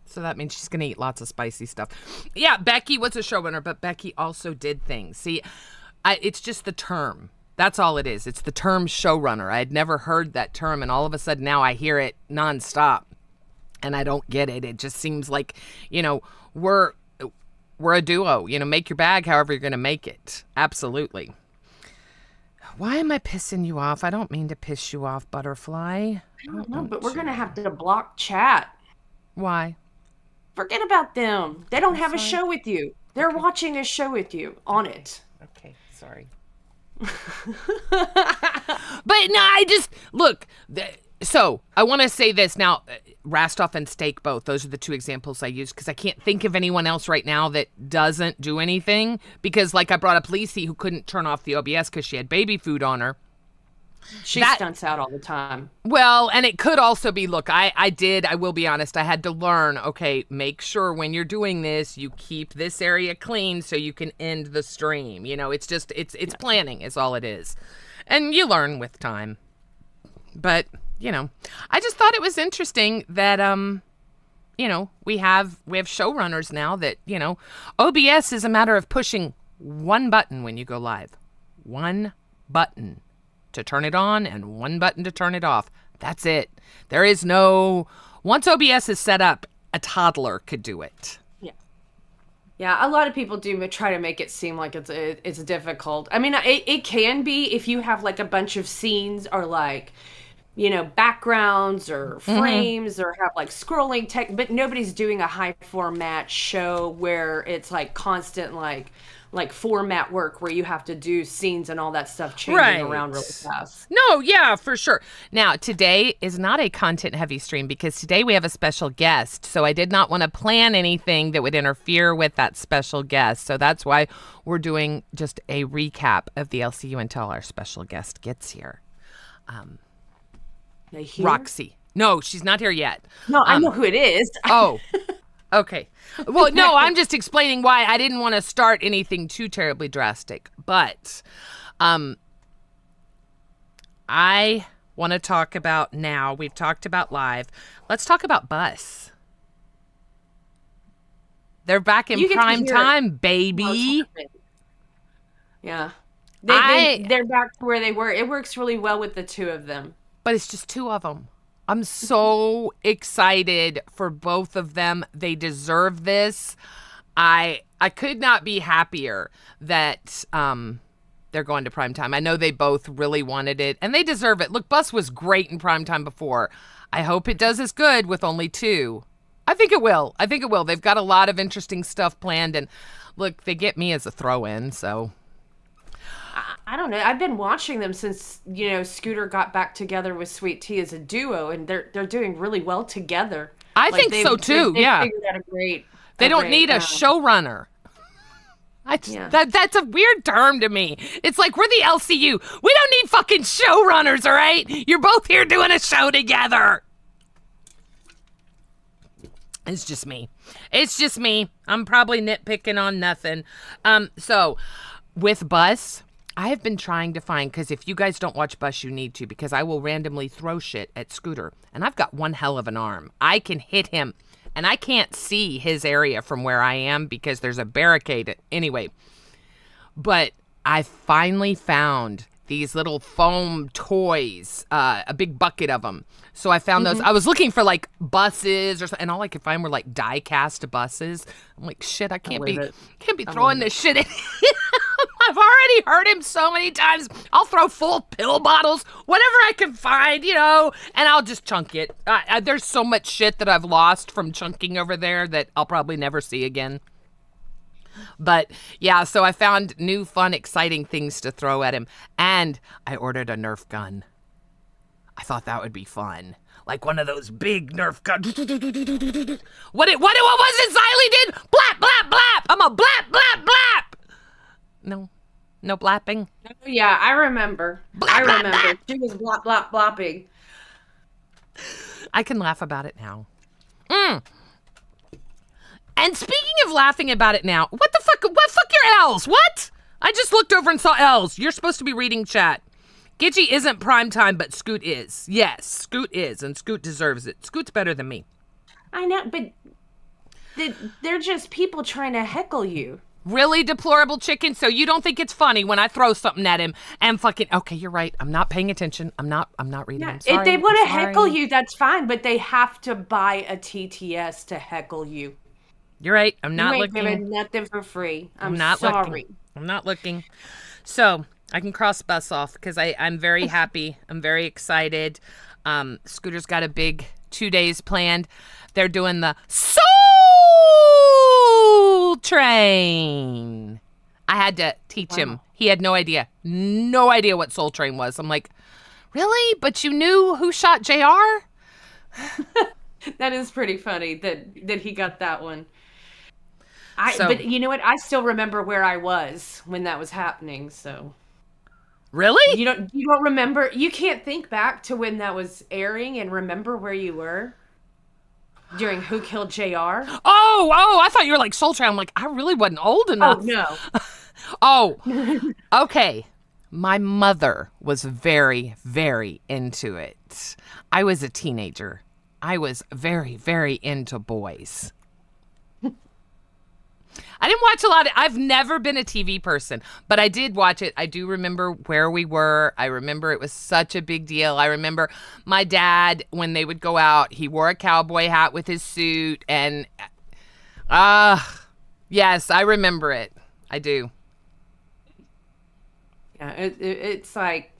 So that means she's going to eat lots of spicy stuff. Yeah, Becky was a showrunner, but Becky also did things. See, it's just the term. That's all it is. It's the term showrunner. I had never heard that term, and all of a sudden now I hear it nonstop, and I don't get it. It just seems like, we're a duo. Make your bag however you're going to make it. Absolutely. Why am I pissing you off? I don't mean to piss you off, Butterfly. I don't know, but we're going to have to block chat. Why? Forget about them. They don't have a show with you. They're watching a show with you on it. Okay, sorry. But no, look, so I want to say this now. Rastov and Steak both. Those are the two examples I use because I can't think of anyone else right now that doesn't do anything. Because like I brought up Lacey, who couldn't turn off the OBS because she had baby food on her. She stunts out all the time. Well, and it could also be, look, I will be honest, I had to learn, okay, make sure when you're doing this, you keep this area clean so you can end the stream. It's just, it's planning is all it is. And you learn with time. But, I just thought it was interesting that, we have showrunners now that, OBS is a matter of pushing one button when you go live. One button to turn it on and one button to turn it off. That's it. There is no... Once OBS is set up, a toddler could do it. Yeah, a lot of people do try to make it seem like it's difficult. I mean, it can be if you have like a bunch of scenes or like... backgrounds or frames or have like scrolling tech, but nobody's doing a high format show where it's like constant like format work where you have to do scenes and all that stuff changing around really fast. No, yeah, for sure. Now, today is not a content heavy stream because today we have a special guest. So I did not want to plan anything that would interfere with that special guest. So that's why we're doing just a recap of the LCU until our special guest gets here. Roxy. No, she's not here yet. No, I know who it is. Oh, okay. Well, no, I'm just explaining why I didn't want to start anything too terribly drastic. But I want to talk about now. We've talked about live. Let's talk about Bus. They're back in prime time, baby. Yeah. They're back to where they were. It works really well with the two of them. But it's just two of them. I'm so excited for both of them. They deserve this. I could not be happier that they're going to primetime. I know they both really wanted it, and they deserve it. Look, Bus was great in primetime before. I hope it does as good with only 2. I think it will. I think it will. They've got a lot of interesting stuff planned, and look, they get me as a throw-in, so. I don't know. I've been watching them since, Scooter got back together with Sweet Tea as a duo, and they're doing really well together. I think so too. They've yeah. figured out a great. They don't need a showrunner. That's a weird term to me. It's like we're the LCU. We don't need fucking showrunners, all right? You're both here doing a show together. It's just me. It's just me. I'm probably nitpicking on nothing. So with Bus, I have been trying to find, because if you guys don't watch Bus, you need to, because I will randomly throw shit at Scooter. And I've got one hell of an arm. I can hit him. And I can't see his area from where I am because there's a barricade. Anyway, but I finally found these little foam toys, a big bucket of them. So I found those. I was looking for like buses or something, and all I could find were like die-cast buses. I'm like, shit, I can't be throwing this shit in. I've already heard him so many times. I'll throw full pill bottles, whatever I can find, and I'll just chunk it. There's so much shit that I've lost from chunking over there that I'll probably never see again. But yeah, so I found new, fun, exciting things to throw at him. And I ordered a Nerf gun. I thought that would be fun. Like one of those big Nerf guns. What was it Xylee did? Blap, blap, blap. I'm a blap, blap, blap. No blapping. Oh, yeah, I remember. Blap, blap, blap. She was blop, blop, blopping. I can laugh about it now. And speaking of laughing about it now, what the fuck? What fuck your L's? What? I just looked over and saw L's. You're supposed to be reading chat. Gidgey isn't primetime, but Scoot is. Yes, Scoot is, and Scoot deserves it. Scoot's better than me. I know, but they're just people trying to heckle you. Really, deplorable chicken? So you don't think it's funny when I throw something at him and fucking, okay, you're right. I'm not paying attention. I'm not reading. Yeah, I'm sorry. if they want I'm to sorry. heckle you, that's fine, but they have to buy a TTS to heckle you. You're right. I'm not you ain't looking. giving nothing for free. I'm not sorry. looking. I'm not looking. So I can cross Bus off because I'm very happy. I'm very excited. Scooter's got a big 2 days planned. They're doing the Soul Train. I had to teach him. He had no idea what Soul Train was. I'm like, really? But you knew who shot JR? That is pretty funny that he got that one. But you know what? I still remember where I was when that was happening. So really, you don't remember? You can't think back to when that was airing and remember where you were during Who Killed JR? Oh! I thought you were like Soul Train. I'm like, I really wasn't old enough. Oh no. Oh, okay. My mother was very, very into it. I was a teenager. I was very, very into boys. I didn't watch a lot of, I've never been a TV person, but I did watch it. I do remember where we were. I remember it was such a big deal. I remember my dad, when they would go out, he wore a cowboy hat with his suit and, yes, I remember it. I do. Yeah, it's like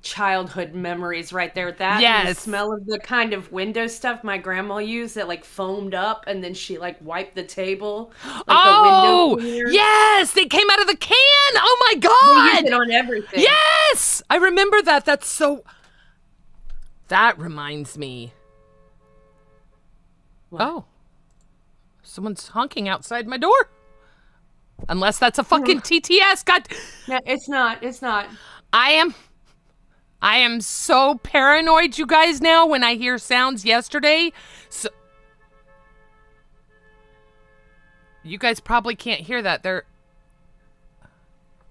childhood memories right there. That yes. And the smell of the kind of window stuff my grandma used that like foamed up and then she like wiped the table. Like oh, the window cleaner. Yes, they came out of the can. Oh my They God. used it on everything. Yes, I remember that. That reminds me. What? Oh, someone's honking outside my door. Unless that's a fucking TTS. God. No, it's not. It's not. I am so paranoid, you guys, now when I hear sounds yesterday. So you guys probably can't hear that. They're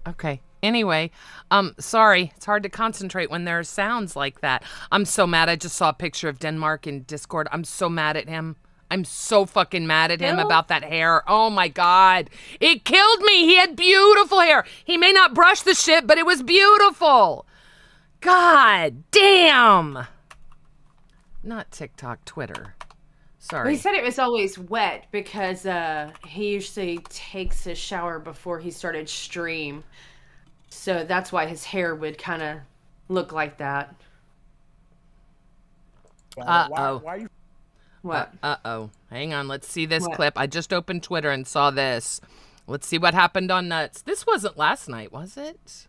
okay. Anyway, sorry. It's hard to concentrate when there are sounds like that. I'm so mad. I just saw a picture of Denmark in Discord. I'm so mad at him. I'm so fucking mad at him Bill? about that hair. Oh my God. It killed me. He had beautiful hair. He may not brush the shit, but it was beautiful. God damn. Not TikTok, Twitter. Sorry. He said it was always wet because he usually takes a shower before he started stream. So that's why his hair would kind of look like that. Uh-oh. Why you? What? Uh-oh. Hang on. Let's see this What? clip. I just opened Twitter and saw this. Let's see what happened on Nuts. This wasn't last night, was it?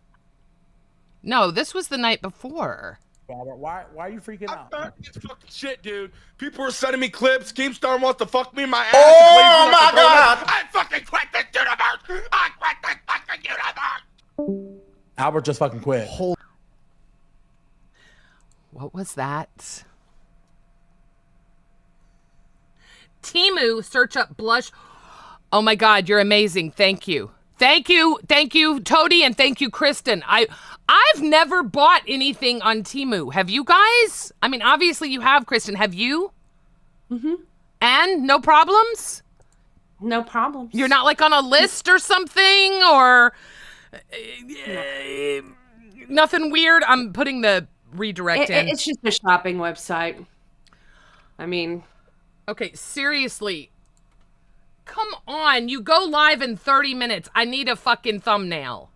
No, this was the night before. Robert, why are you freaking I'm out? tired of this fucking shit, dude. People are sending me clips. Keemstar wants to fuck me in my ass. Oh, Glazing my up the God. donut. I fucking quit this universe. I quit this fucking universe. Albert just fucking quit. What was that? Timu, search up blush. Oh my God, you're amazing. Thank you. Thank you, Toady, and thank you, Kristen. I've never bought anything on Temu. Have you guys? I mean, obviously you have, Kristen. Have you? Mm-hmm. And no problems? No problems. You're not like on a list or something, or nothing weird? I'm putting the redirect in. It's just a shopping website. I mean, Okay, seriously. Come on, you go live in 30 minutes. I need a fucking thumbnail.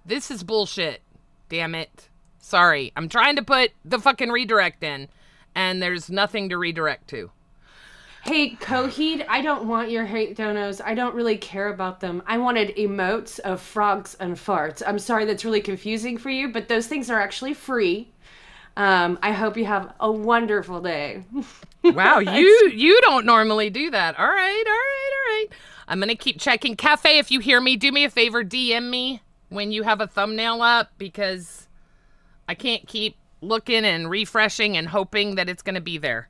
This is bullshit. Damn it. Sorry. I'm trying to put the fucking redirect in, and there's nothing to redirect to. hey, Coheed, I don't want your hate donos. I don't really care about them. I wanted emotes of frogs and farts. I'm sorry that's really confusing for you, but those things are actually free. I hope you have a wonderful day. Wow, you don't normally do that. All right. I'm going to keep checking. Cafe, if you hear me, do me a favor, DM me when you have a thumbnail up, because I can't keep looking and refreshing and hoping that it's going to be there.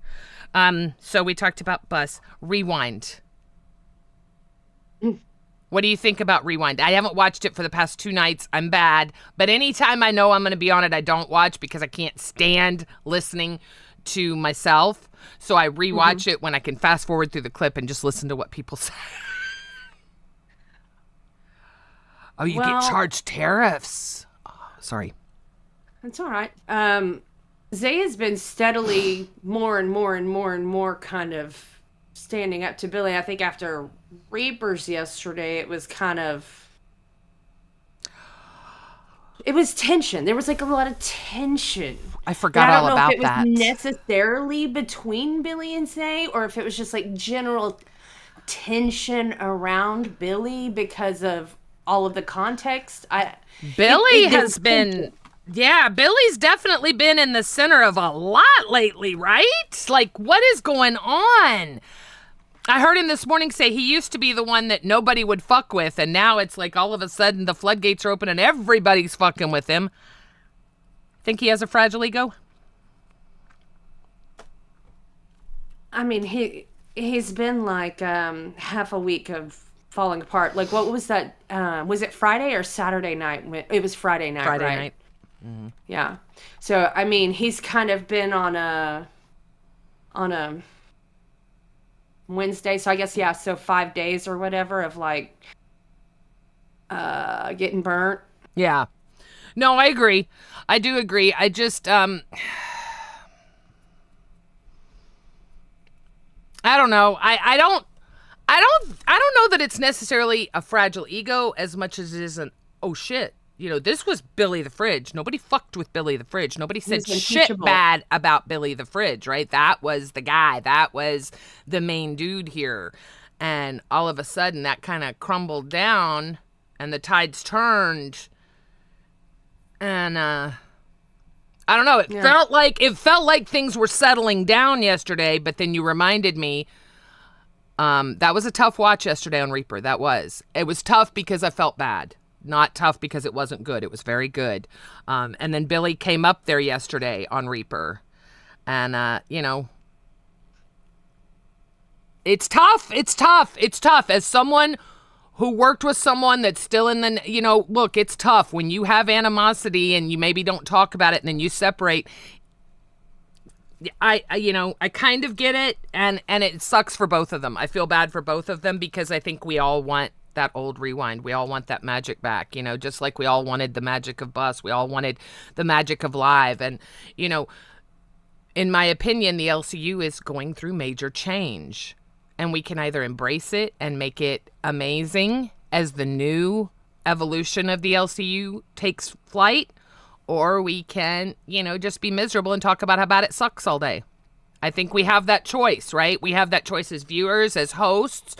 So we talked about Bus. Rewind. What do you think about Rewind? I haven't watched it for the past 2 nights. I'm bad. But anytime I know I'm going to be on it, I don't watch because I can't stand listening to myself. So I rewatch it when I can fast forward through the clip and just listen to what people say. Oh, you get Well- charged tariffs. Oh, sorry. That's all right. Zay has been steadily more and more kind of standing up to Billy. I think after Reapers yesterday, it was kind of... It was tension. There was like a lot of tension. I forgot all about I don't know that. if it was necessarily between Billy and Zay, or if it was just like general tension around Billy because of all of the context. Billy there has was been... tension. Yeah, Billy's definitely been in the center of a lot lately, right? Like, what is going on? I heard him this morning say he used to be the one that nobody would fuck with, and now it's like all of a sudden the floodgates are open and everybody's fucking with him. Think he has a fragile ego? I mean, he's been like half a week of falling apart. Like, what was that? Was it Friday or Saturday night? It was Friday night, Friday right? night. Yeah. So I mean, he's kind of been on a Wednesday. So I guess yeah. So 5 days or whatever of like getting burnt. Yeah. No, I agree. I do agree. I just I don't know. I don't know that it's necessarily a fragile ego as much as it is an oh shit. You know, this was Billy the Fridge. Nobody fucked with Billy the Fridge. Nobody said He's shit impeachable. bad about Billy the Fridge, right? That was the guy. That was the main dude here. And all of a sudden that kind of crumbled down and the tides turned. And I don't know. It felt like things were settling down yesterday, but then you reminded me that was a tough watch yesterday on Reaper. That was. It was tough because I felt bad. Not tough because it wasn't good. It was very good. And then Billy came up there yesterday on Reaper. And, you know, it's tough. It's tough. It's tough. As someone who worked with someone that's still in the, you know, look, it's tough when you have animosity and you maybe don't talk about it and then you separate. I kind of get it. And it sucks for both of them. I feel bad for both of them because I think we all want that old Rewind. We all want that magic back, you know, just like we all wanted the magic of Bus. We all wanted the magic of Live. And, you know, in my opinion, the LCU is going through major change. And we can either embrace it and make it amazing as the new evolution of the LCU takes flight, or we can, just be miserable and talk about how bad it sucks all day. I think we have that choice, right? We have that choice as viewers, as hosts,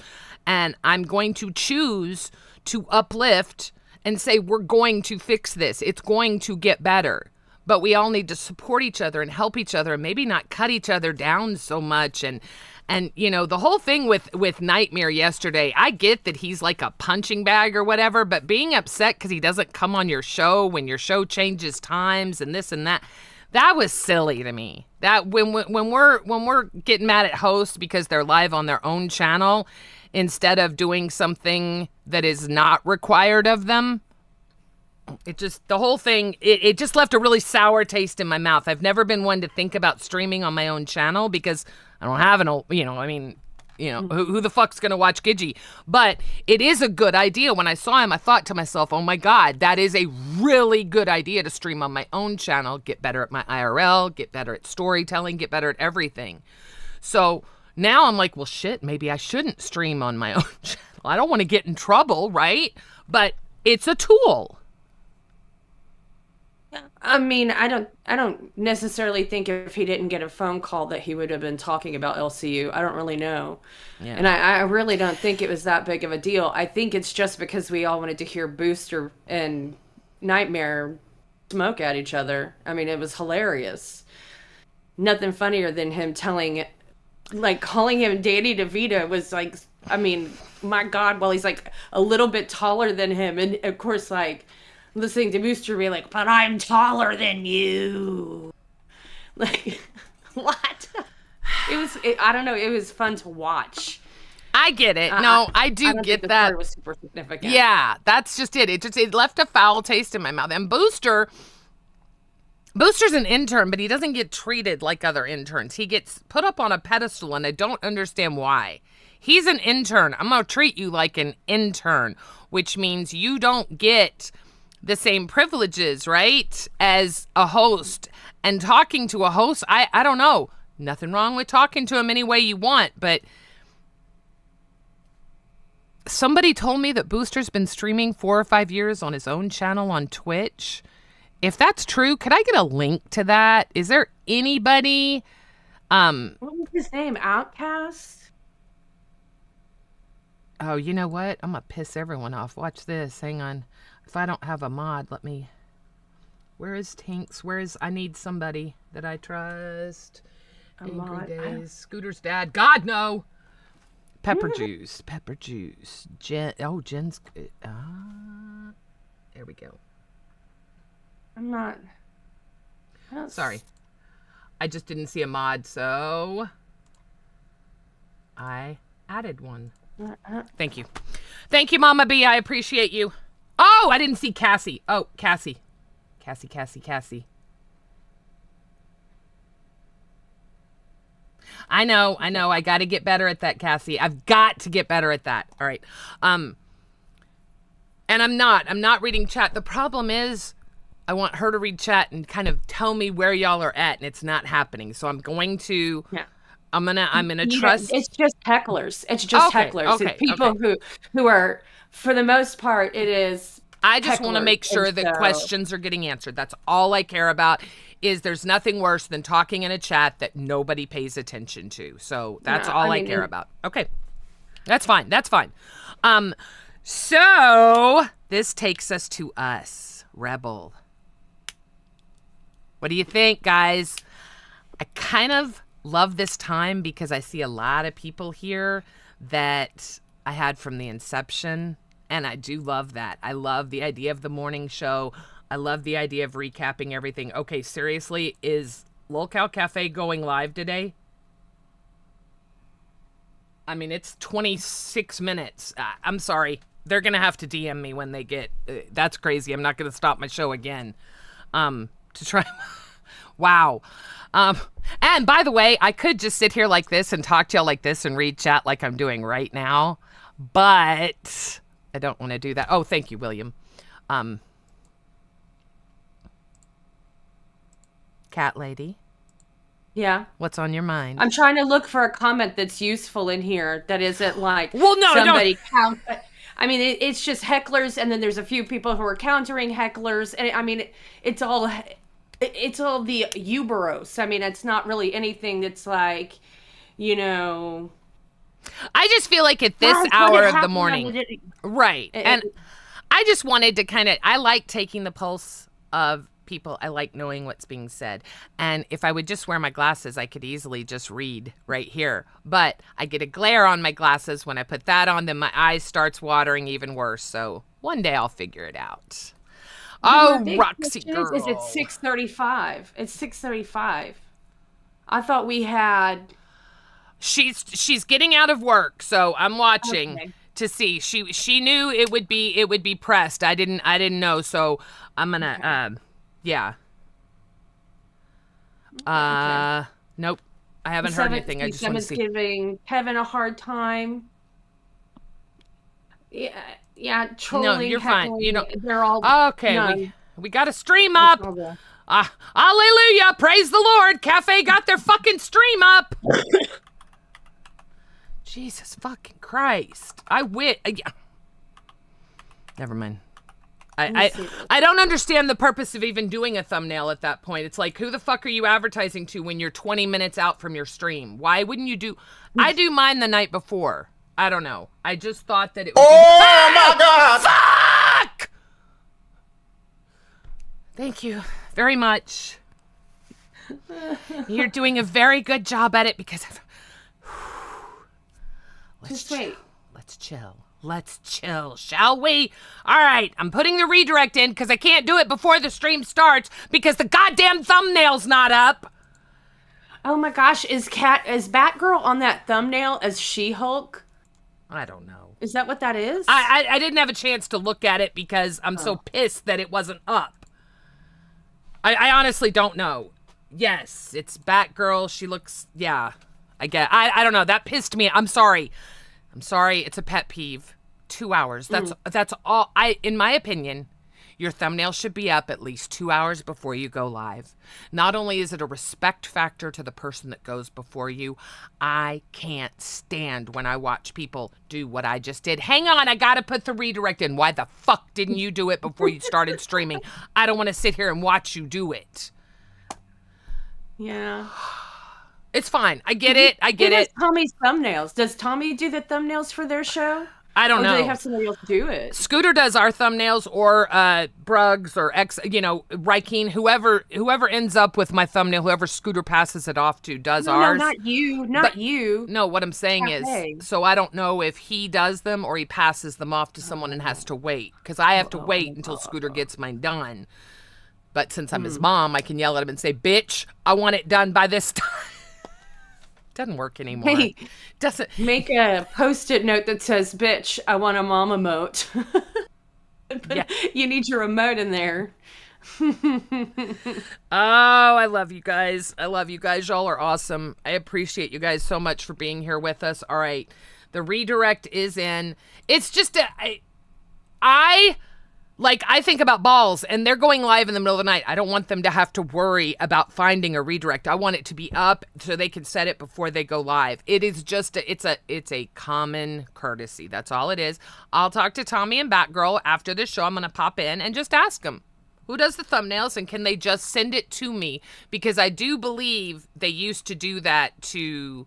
and I'm going to choose to uplift and say we're going to fix this. It's going to get better. But we all need to support each other and help each other and maybe not cut each other down so much. And the whole thing with Nightmare yesterday, I get that he's like a punching bag or whatever, but being upset because he doesn't come on your show when your show changes times and this and that, that was silly to me. That when we're getting mad at hosts because they're live on their own channel instead of doing something that is not required of them, the whole thing, it just left a really sour taste in my mouth. I've never been one to think about streaming on my own channel because I don't have who the fuck's going to watch Gidgey? But it is a good idea. When I saw him, I thought to myself, oh my God, that is a really good idea to stream on my own channel, get better at my IRL, get better at storytelling, get better at everything. So now I'm like, well, shit, maybe I shouldn't stream on my own channel. I don't want to get in trouble, right? But it's a tool. I mean, I don't necessarily think if he didn't get a phone call that he would have been talking about LCU. I don't really know. Yeah. And I really don't think it was that big of a deal. I think it's just because we all wanted to hear Booster and Nightmare smoke at each other. I mean, it was hilarious. Nothing funnier than him calling him Danny DeVito was like, I mean, my God, well, he's like a little bit taller than him. And of course, like, listening to Booster be like, but I'm taller than you. Like, what? I don't know. It was fun to watch. I get it. No, I do get that. The story was super significant. Yeah, that's just it. It left a foul taste in my mouth. And Booster's an intern, but he doesn't get treated like other interns. He gets put up on a pedestal, and I don't understand why. He's an intern. I'm going to treat you like an intern, which means you don't get the same privileges, right, as a host. And talking to a host, I don't know. Nothing wrong with talking to him any way you want, but somebody told me that Booster's been streaming 4 or 5 years on his own channel on Twitch. If that's true, could I get a link to that? Is there anybody? What was his name? Outcast? Oh, you know what? I'm going to piss everyone off. Watch this. Hang on. If I don't have a mod, where is Tinks? I need somebody that I trust. Angry Days. Scooter's dad. God, no. Pepper juice. Jen's good. There we go. I'm not. Sorry. I just didn't see a mod, so I added one. Thank you. Thank you, Mama B. I appreciate you. Oh, I didn't see Cassie. Oh, Cassie. Cassie. I know. I got to get better at that, Cassie. I've got to get better at that. All right. And I'm not reading chat. The problem is I want her to read chat and kind of tell me where y'all are at, and it's not happening. So I'm going to... Yeah. I'm gonna trust. It's just hecklers. It's people who are, for the most part, it is. I just want to make sure that questions are getting answered. That's all I care about. Is there's nothing worse than talking in a chat that nobody pays attention to. So that's all I care about. Okay, that's fine. So this takes us to us, Rebel. What do you think, guys? I kind of love this time because I see a lot of people here that I had from the inception, and I do love that. I love the idea of the morning show. I love the idea of recapping everything. Okay, seriously, is Lolcow Cafe going live today? I mean, it's 26 minutes. I'm sorry. They're going to have to DM me when they get... that's crazy. I'm not going to stop my show again to try... Wow. And by the way, I could just sit here like this and talk to y'all like this and read chat like I'm doing right now, but I don't want to do that. Oh, thank you, William. Cat lady. Yeah. What's on your mind? I'm trying to look for a comment that's useful in here that isn't like well, no, somebody count. I mean, it's just hecklers, and then there's a few people who are countering hecklers, and I mean, it's all the Uberos. I mean, it's not really anything that's like, you know. I just feel like at this "Guys, what hour had of the happened on morning, the-" right? It- And I just wanted to I like taking the pulse of people. I like knowing what's being said. And if I would just wear my glasses, I could easily just read right here. But I get a glare on my glasses. When I put that on, then my eyes starts watering even worse. So one day I'll figure it out. Oh, My big Roxy question girl. is it's 6:35. It's 6:35. I thought we had. She's getting out of work, so I'm watching Okay. to see. She knew it would be pressed. I didn't know, so I'm gonna yeah. Nope. I haven't heard anything. I just want to Someone's see. giving Kevin a hard time. Yeah, trolling. you're fine. heckling, You know- they're all Okay, none. we got a stream up. All the- Hallelujah! Praise the Lord! Cafe got their fucking stream up. Jesus fucking Christ! Never mind. I don't understand the purpose of even doing a thumbnail at that point. It's like, who the fuck are you advertising to when you're 20 minutes out from your stream? Why wouldn't you do? I do mine the night before. I don't know. I just thought that it would Oh my God! Fuck! Thank you very much. You're doing a very good job at it because Just wait. Let's chill. Let's chill, shall we? All right, I'm putting the redirect in because I can't do it before the stream starts because the goddamn thumbnail's not up. Oh my gosh, is Batgirl on that thumbnail as She-Hulk? I don't know. Is that what that is? I didn't have a chance to look at it because I'm so pissed that it wasn't up. I honestly don't know. Yes, it's Batgirl. She looks, yeah. I don't know. That pissed me. I'm sorry. It's a pet peeve. 2 hours. That's all. In my opinion, your thumbnail should be up at least 2 hours before you go live. Not only is it a respect factor to the person that goes before you, I can't stand when I watch people do what I just did. Hang on, I gotta put the redirect in. Why the fuck didn't you do it before you started streaming? I don't want to sit here and watch you do it. Yeah. It's fine. I get it. Who does Tommy's thumbnails? Does Tommy do the thumbnails for their show? I don't Or know. do they have somebody else do it? Scooter does our thumbnails, or Bruggs, or Rykeen, whoever ends up with my thumbnail, whoever Scooter passes it off to does No, ours. not you. You. No, what I'm saying Cafe. is, so I don't know if he does them or he passes them off to someone and has to wait, because I have to wait until Scooter gets mine done. But since I'm his mom, I can yell at him and say, "Bitch, I want it done by this time." Doesn't work anymore. Hey, Doesn't. make a post-it note that says, "Bitch, I want a mom emote." Yeah. You need your emote in there. Oh, I love you guys. Y'all are awesome. I appreciate you guys so much for being here with us. All right. The redirect is in. It's just I think about balls, and they're going live in the middle of the night. I don't want them to have to worry about finding a redirect. I want it to be up so they can set it before they go live. It is just it's a common courtesy. That's all it is. I'll talk to Tommy and Batgirl after this show. I'm going to pop in and just ask them, who does the thumbnails, and can they just send it to me? Because I do believe they used to do that to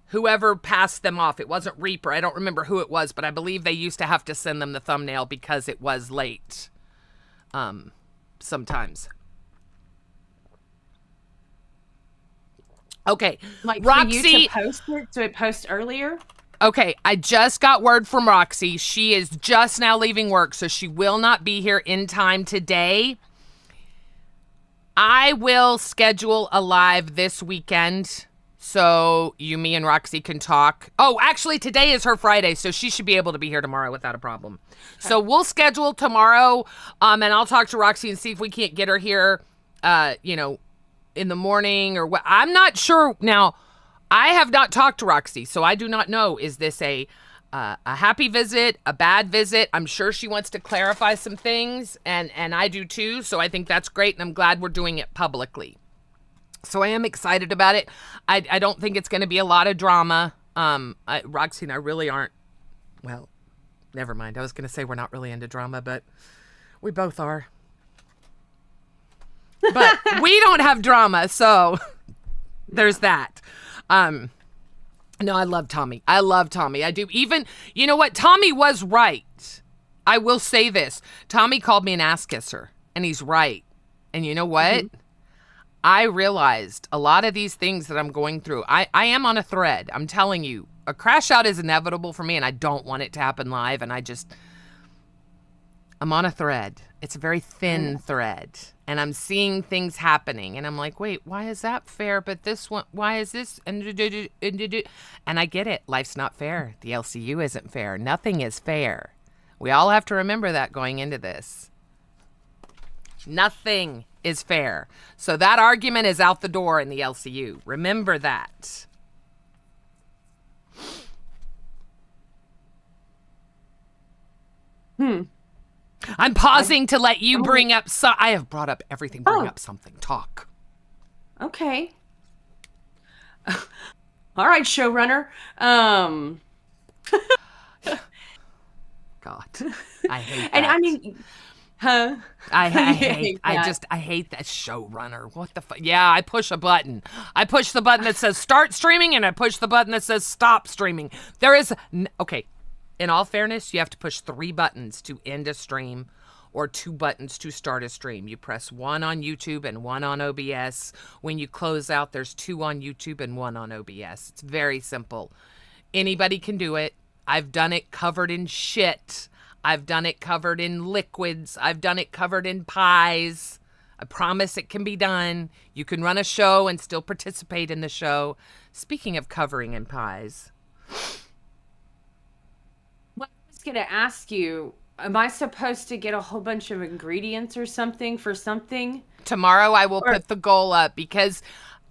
whoever passed them off. It wasn't Reaper. I don't remember who it was, but I believe they used to have to send them the thumbnail because it was late. Sometimes. Okay. Like Roxy. for you to post it, so it post earlier. Okay, I just got word from Roxy. She is just now leaving work, so she will not be here in time today. I will schedule a live this weekend so you, me, and Roxy can talk. Oh, actually, today is her Friday, so she should be able to be here tomorrow without a problem. Okay. So we'll schedule tomorrow, and I'll talk to Roxy and see if we can't get her here, in the morning or what. I'm not sure. Now, I have not talked to Roxy, so I do not know. Is this a happy visit, a bad visit? I'm sure she wants to clarify some things, and I do too, so I think that's great, and I'm glad we're doing it publicly. So I am excited about it. I don't think it's going to be a lot of drama. Roxy and I really aren't, well, Never mind. I was going to say we're not really into drama, but we both are. But we don't have drama, so there's that. No, I love Tommy. I love Tommy. I do. Even, you know what? Tommy was right. I will say this. Tommy called me an ass kisser, and he's right. And you know what? I realized a lot of these things that I'm going through, I am on a thread. I'm telling you, a crash out is inevitable for me, and I don't want it to happen live. And I'm on a thread. It's a very thin thread. And I'm seeing things happening. And I'm like, wait, why is that fair? But this one, why is this? And I get it. Life's not fair. The LCU isn't fair. Nothing is fair. We all have to remember that going into this. Nothing is fair. So that argument is out the door in the LCU. Remember that. I'm pausing to let you bring up I have brought up everything. Bring up something. Talk. Okay. All right, showrunner. God. I hate that. And I mean, huh? I hate that showrunner. What the fuck? Yeah, I push a button. I push the button that says start streaming, and I push the button that says stop streaming. There is okay. In all fairness, you have to push 3 buttons to end a stream or 2 buttons to start a stream. You press 1 on YouTube and 1 on OBS. When you close out, there's 2 on YouTube and 1 on OBS. It's very simple. Anybody can do it. I've done it covered in shit. I've done it covered in liquids. I've done it covered in pies. I promise it can be done. You can run a show and still participate in the show. Speaking of covering in pies. Well, I was going to ask you, am I supposed to get a whole bunch of ingredients or something for something? Tomorrow I will put the goal up because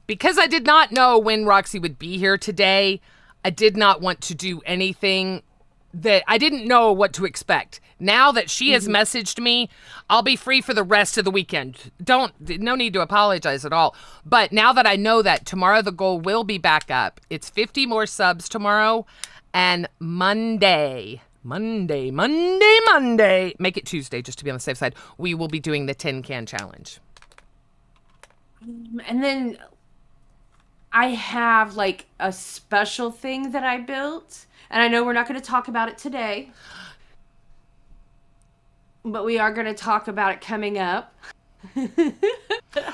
I did not know when Roxy would be here today. I did not want to do anything that I didn't know what to expect. Now that she has messaged me, I'll be free for the rest of the weekend. No need to apologize at all. But now that I know that tomorrow the goal will be back up. It's 50 more subs tomorrow, and Monday, make it Tuesday just to be on the safe side, we will be doing the tin can challenge. And then I have like a special thing that I built, and I know we're not going to talk about it today, but we are going to talk about it coming up.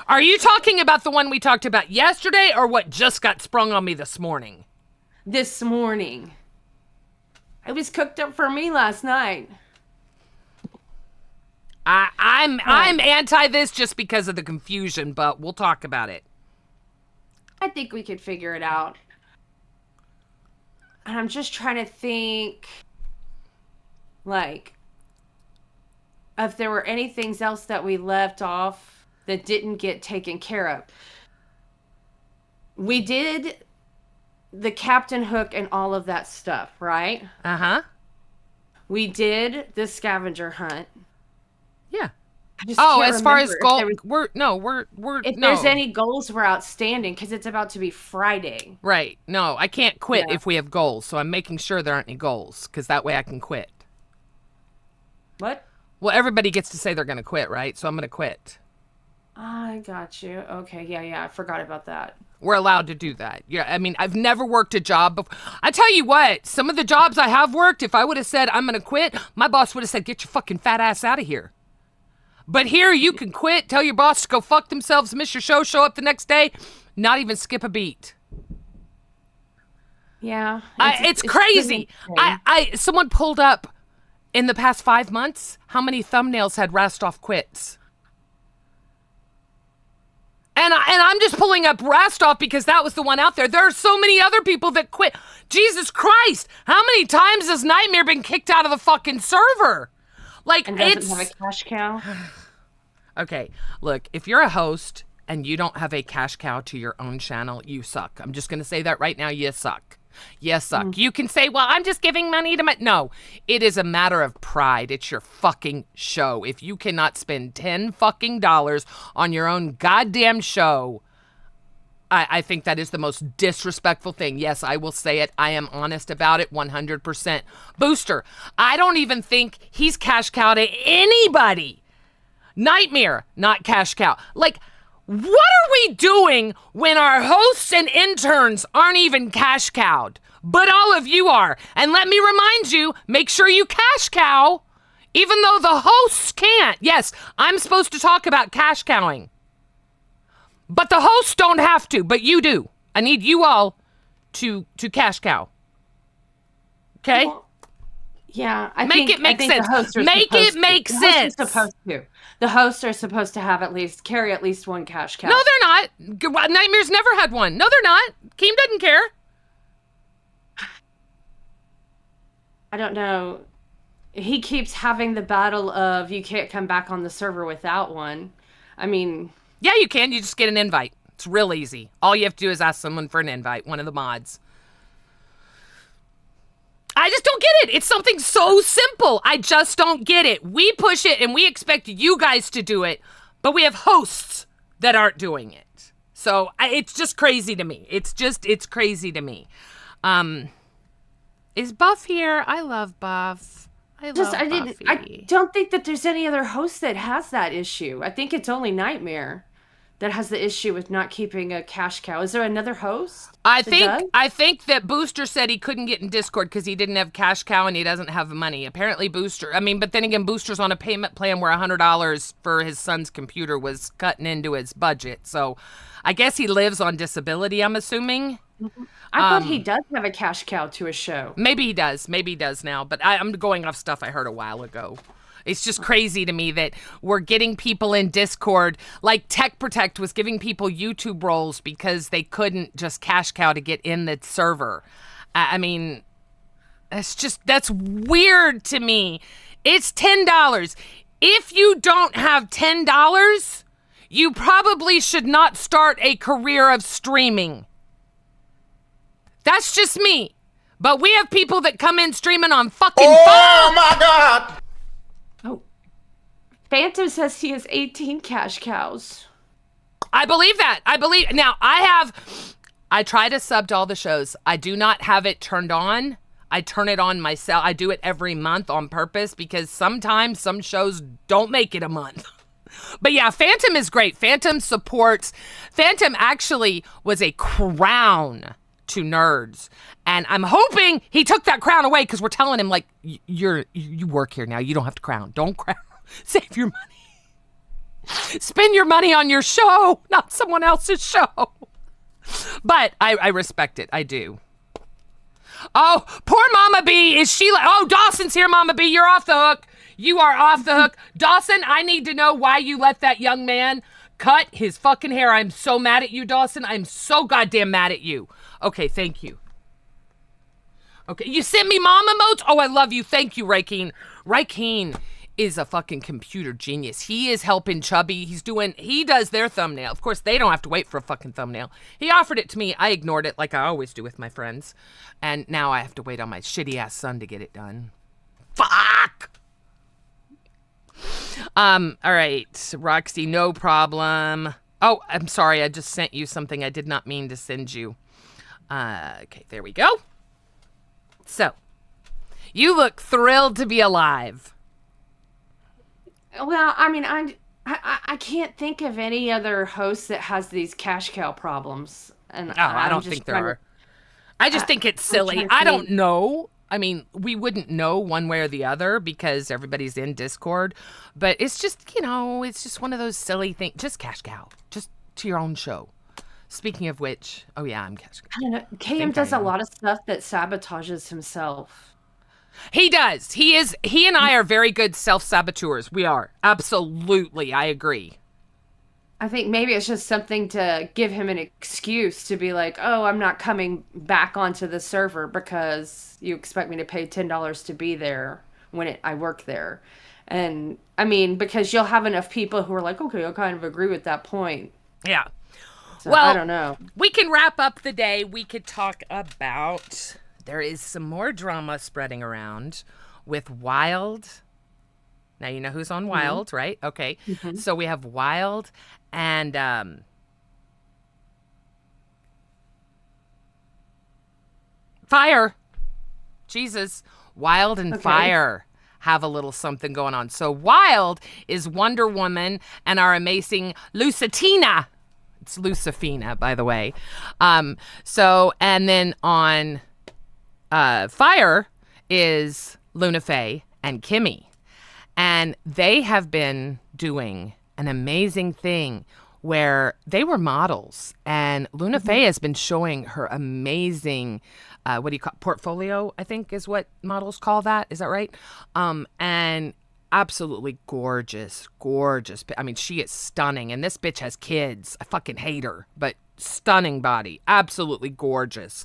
Are you talking about the one we talked about yesterday or what just got sprung on me this morning? This morning. It was cooked up for me last night. I'm anti this just because of the confusion, but we'll talk about it. I think we could figure it out. And I'm just trying to think, like, if there were any things else that we left off that didn't get taken care of. We did the Captain Hook and all of that stuff, right? Uh-huh. We did the scavenger hunt. Yeah. I just Oh, can't as far as remember goal, if no. there's any goals were outstanding, because it's about to be Friday. Right. No, I can't quit Yeah. if we have goals, so I'm making sure there aren't any goals, because that way I can quit. What? Well, everybody gets to say they're going to quit, right? So I'm going to quit. I got you. Okay, yeah, I forgot about that. We're allowed to do that. Yeah, I mean, I've never worked a job before. I tell you what, some of the jobs I have worked, if I would have said I'm going to quit, my boss would have said, get your fucking fat ass out of here. But here you can quit, tell your boss to go fuck themselves, miss your show up the next day, not even skip a beat. Yeah. It's crazy. Someone pulled up in the past 5 months how many thumbnails had Rastoff quits. And I'm just pulling up Rastoff because that was the one out there. There are so many other people that quit. Jesus Christ. How many times has Nightmare been kicked out of the fucking server? Like, And doesn't have a cash cow. Okay, look, if you're a host and you don't have a cash cow to your own channel, you suck. I'm just going to say that right now. You suck. You suck. You can say, well, I'm just giving money to my... No, it is a matter of pride. It's your fucking show. If you cannot spend $10 fucking dollars on your own goddamn show, I think that is the most disrespectful thing. Yes, I will say it. I am honest about it 100%. Booster, I don't even think he's cash cow to anybody. Nightmare, not cash cow. Like, what are we doing when our hosts and interns aren't even cash cowed? But all of you are. And let me remind you, make sure you cash cow, even though the hosts can't. Yes, I'm supposed to talk about cash cowing. But the hosts don't have to, but you do. I need you all to cash cow. Okay? Well, yeah, I Make think, it make I think sense. The hosts are Make supposed it to. make The hosts are sense. supposed to. The hosts are supposed to have carry at least one cash cow. No, they're not. Nightmare's never had one. No, they're not. Keem doesn't care. I don't know. He keeps having the battle of you can't come back on the server without one. I mean, Yeah, you can. You just get an invite. It's real easy. All you have to do is ask someone for an invite, one of the mods. I just don't get it. It's something so simple. I just don't get it. We push it and we expect you guys to do it, but we have hosts that aren't doing it. So it's just crazy to me. It's crazy to me. Is Buff here? I love Buff. I don't think that there's any other host that has that issue. I think it's only Nightmare that has the issue with not keeping a cash cow. Is there another host? I that does? think that Booster said he couldn't get in Discord because he didn't have cash cow and he doesn't have money. Apparently but then again, Booster's on a payment plan where $100 for his son's computer was cutting into his budget. So I guess he lives on disability, I'm assuming. I thought he does have a cash cow to his show. Maybe he does. Maybe he does now. But I'm going off stuff I heard a while ago. It's just crazy to me that we're getting people in Discord, like Tech Protect was giving people YouTube roles because they couldn't just cash cow to get in the server. I mean, that's weird to me. It's $10. If you don't have $10, you probably should not start a career of streaming. That's just me. But we have people that come in streaming on fucking Oh my God! Oh. Phantom says he has 18 cash cows. I believe that. Now, I try to sub to all the shows. I do not have it turned on. I turn it on myself. I do it every month on purpose because sometimes some shows don't make it a month. But yeah, Phantom is great. Phantom actually was a crown to nerds. And I'm hoping he took that crown away because we're telling him, like, you work here now. You don't have to crown. Don't crown. Save your money. Spend your money on your show, not someone else's show. But I respect it. I do. Oh, poor Mama B. Is she like, oh, Dawson's here, Mama B. You're off the hook. You are off the hook. Dawson, I need to know why you let that young man cut his fucking hair. I'm so mad at you, Dawson. I'm so goddamn mad at you. Okay, thank you. Okay, you sent me mom emotes? Oh, I love you. Thank you, Raikeen. Raikeen is a fucking computer genius. He is helping Chubby. He does their thumbnail. Of course, they don't have to wait for a fucking thumbnail. He offered it to me. I ignored it like I always do with my friends. And now I have to wait on my shitty ass son to get it done. Fuck! All right, Roxy, no problem. Oh, I'm sorry. I just sent you something I did not mean to send you. Okay, there we go. So, you look thrilled to be alive. Well, I mean, I can't think of any other host that has these cash cow problems. And I don't think there are. I just think it's silly. I don't know. I mean, we wouldn't know one way or the other because everybody's in Discord. But it's just, it's just one of those silly things. Just cash cow. Just to your own show. Speaking of which, oh yeah, I'm cash cow. I don't know. KM does a lot of stuff that sabotages himself. He does. He and I are very good self-saboteurs. We are. Absolutely. I agree. I think maybe it's just something to give him an excuse to be like, oh, I'm not coming back onto the server because you expect me to pay $10 to be there when I work there. And I mean, because you'll have enough people who are like, okay, I kind of agree with that point. Yeah. So, well, I don't know. We can wrap up the day. We could talk about, there is some more drama spreading around with Wild. Now you know who's on Wild, right? Okay. Mm-hmm. So we have Wild and Fire. Jesus. Wild and Fire have a little something going on. So Wild is Wonder Woman and our amazing Lucitina. It's Lucifina, by the way. And then on Fire is Luna Faye and Kimmy. And they have been doing an amazing thing where they were models. And Luna Faye has been showing her amazing, portfolio, I think is what models call that. Is that right? And absolutely gorgeous. I mean, she is stunning. And this bitch has kids. I fucking hate her, but stunning body. Absolutely gorgeous.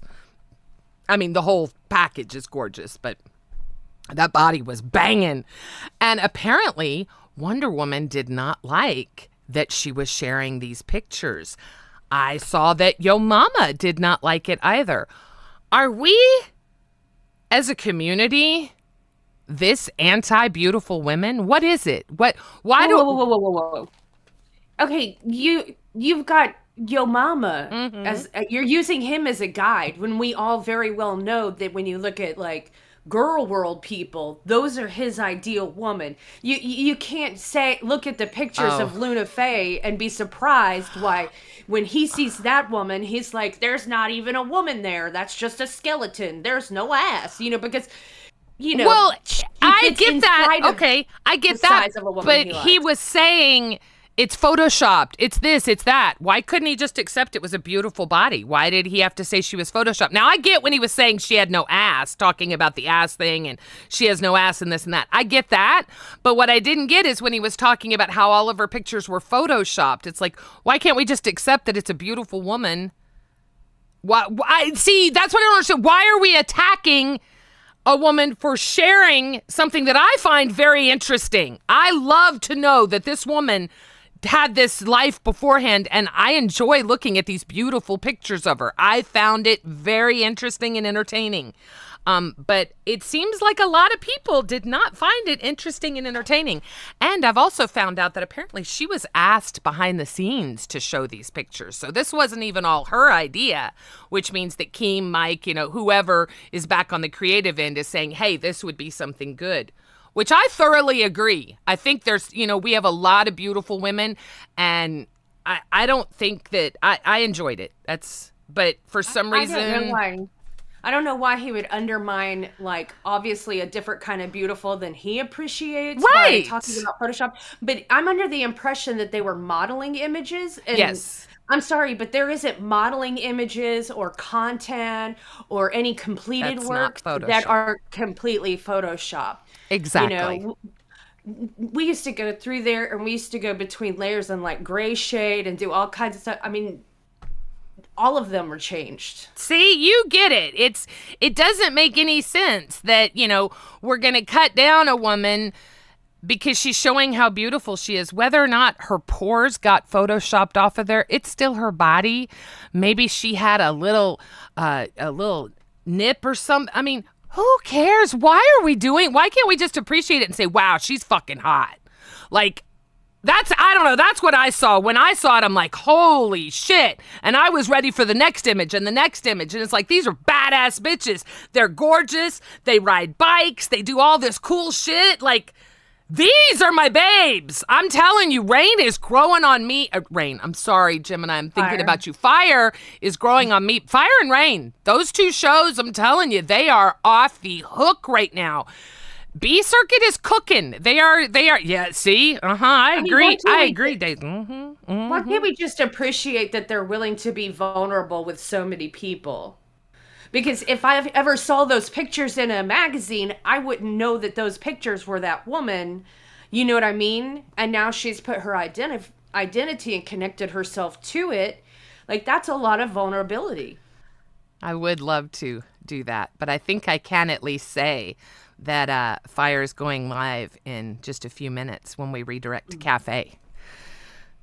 I mean, the whole package is gorgeous, but that body was banging. And apparently Wonder Woman did not like that she was sharing these pictures. I saw that Yo Mama did not like it either. Are we, as a community, this anti-beautiful women? What is it? Why Whoa. Okay, you've got Yo Mama as you're using him as a guide when we all very well know that when you look at like girl world people, those are his ideal woman. You can't look at the pictures of Luna Faye and be surprised why when he sees that woman, he's like, there's not even a woman there. That's just a skeleton. There's no ass, because well, I get that. Okay, I get that. But he was saying it's photoshopped. It's this, it's that. Why couldn't he just accept it was a beautiful body? Why did he have to say she was photoshopped? Now, I get when he was saying she had no ass, talking about the ass thing and she has no ass and this and that. I get that. But what I didn't get is when he was talking about how all of her pictures were photoshopped. It's like, why can't we just accept that it's a beautiful woman? See, that's what I don't understand. Why are we attacking a woman for sharing something that I find very interesting? I love to know that this woman had this life beforehand, and I enjoy looking at these beautiful pictures of her. I found it very interesting and entertaining. But it seems like a lot of people did not find it interesting and entertaining. And I've also found out that apparently she was asked behind the scenes to show these pictures. So this wasn't even all her idea, which means that Keem, Mike, whoever is back on the creative end is saying, hey, this would be something good. Which I thoroughly agree. I think there's, we have a lot of beautiful women, and I don't think that I enjoyed it. But for some reason, I don't know why he would undermine, like, obviously a different kind of beautiful than he appreciates by talking about Photoshop. But I'm under the impression that they were modeling images. And yes. I'm sorry, but there isn't modeling images or content or any completed works that are completely Photoshopped. Exactly. We used to go through there and we used to go between layers and like gray shade and do all kinds of stuff. I mean, all of them were changed. See, you get it. It doesn't make any sense that, we're going to cut down a woman because she's showing how beautiful she is. Whether or not her pores got photoshopped off of there, it's still her body. Maybe she had a little nip or something. I mean, who cares? Why can't we just appreciate it and say, wow, she's fucking hot? Like, I don't know. That's what I saw. When I saw it, I'm like, holy shit. And I was ready for the next image and the next image. And it's like, these are badass bitches. They're gorgeous. They ride bikes. They do all this cool shit. Like, these are my babes. I'm telling you, Rain is growing on me. Rain, I'm sorry, Gemini. I'm thinking about you. Fire is growing on me. Fire and Rain. Those two shows, I'm telling you, they are off the hook right now. B Circuit is cooking. They are. Yeah, see? I agree. I agree, Dave. Why can't we just appreciate that they're willing to be vulnerable with so many people? Because if I ever saw those pictures in a magazine, I wouldn't know that those pictures were that woman. You know what I mean? And now she's put her identity and connected herself to it. Like, that's a lot of vulnerability. I would love to do that, but I think I can at least say that Fire is going live in just a few minutes when we redirect to Cafe.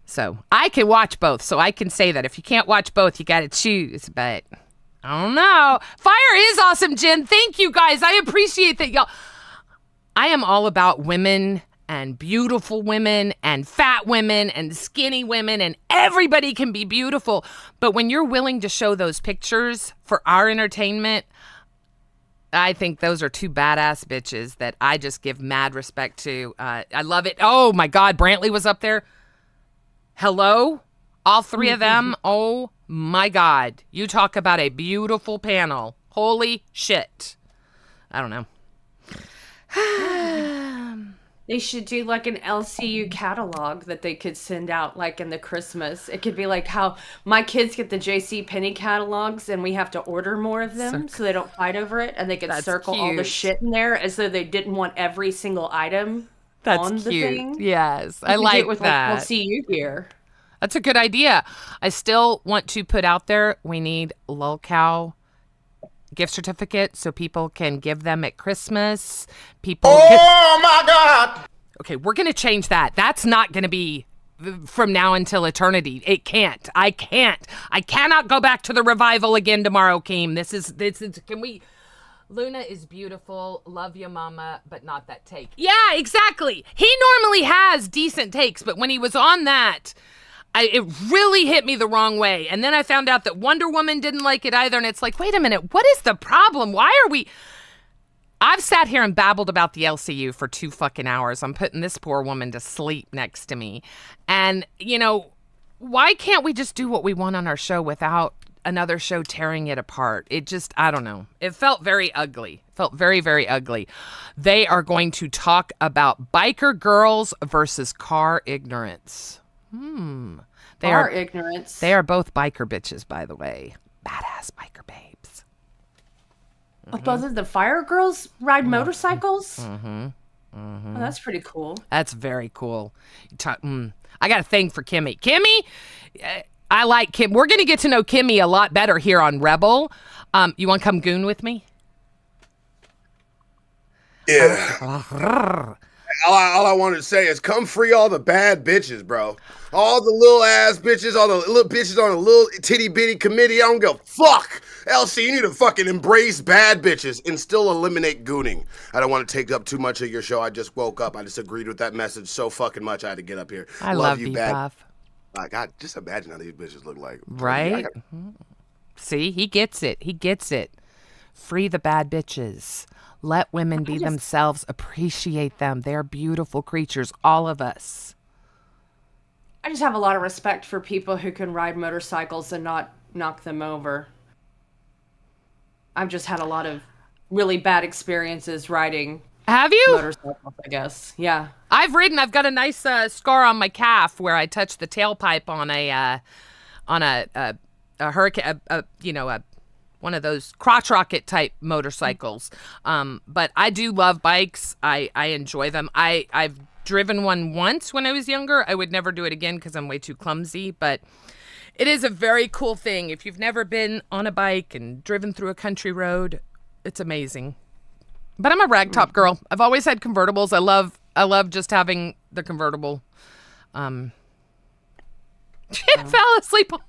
So I can watch both, so I can say that. If you can't watch both, you got to choose, but I don't know. Fire is awesome, Jen. Thank you, guys. I appreciate that, y'all. I am all about women and beautiful women and fat women and skinny women, and everybody can be beautiful. But when you're willing to show those pictures for our entertainment, I think those are two badass bitches that I just give mad respect to. I love it. Oh my God, Brantley was up there. Hello? All three of them. Oh my God. You talk about a beautiful panel. Holy shit. I don't know. They should do like an LCU catalog that they could send out like in the Christmas. It could be like how my kids get the JC Penney catalogs and we have to order more of them so they don't fight over it, and they could That's circle all the cute. shit in there as though they didn't want every single item That's on the cute. thing. Yes, I You could do like it with that. like LCU gear. That's a good idea. I still want to put out there, we need Lolcow gift certificates so people can give them at Christmas. People Oh my God! Okay, we're going to change that. That's not going to be from now until eternity. It can't. I can't. I cannot go back to the revival again tomorrow, Keem. This is can we Luna is beautiful. Love you, mama, but not that take. Yeah, exactly. He normally has decent takes, but when he was on that, it really hit me the wrong way. And then I found out that Wonder Woman didn't like it either. And it's like, wait a minute, what is the problem? Why are we... I've sat here and babbled about the LCU for 2 fucking hours. I'm putting this poor woman to sleep next to me. And, you know, why can't we just do what we want on our show without another show tearing it apart? It just, I don't know. It felt very ugly. It felt very, very ugly. They are going to talk about biker girls versus car ignorance. They Our are ignorance. They are both biker bitches, by the way. Badass biker babes. Both of the fire girls ride motorcycles. Oh, that's pretty cool. That's very cool. I got a thing for Kimmy. Kimmy, I like Kim. We're going to get to know Kimmy a lot better here on Rebel. You want to come goon with me? Yeah. All I wanted to say is come free all the bad bitches, bro. All the little ass bitches, all the little bitches on a little titty bitty committee. I don't give a fuck. LC, you need to fucking embrace bad bitches and still eliminate gooning. I don't want to take up too much of your show. I just woke up. I just agreed with that message so fucking much. I had to get up here. I love you, bad. Buff. God, just imagine how these bitches look like. Right? See, he gets it. He gets it. Free the bad bitches. Let women be themselves. Appreciate them. They're beautiful creatures, all of us. I just have a lot of respect for people who can ride motorcycles and not knock them over. I've just had a lot of really bad experiences riding Have you? motorcycles, I guess. Yeah. I've ridden. I've got a nice scar on my calf where I touched the tailpipe on a hurricane, one of those crotch rocket type motorcycles. But I do love bikes. I enjoy them. I've driven one once when I was younger. I would never do it again because I'm way too clumsy. But it is a very cool thing. If you've never been on a bike and driven through a country road, it's amazing. But I'm a ragtop girl. I've always had convertibles. I love just having the convertible. She fell asleep on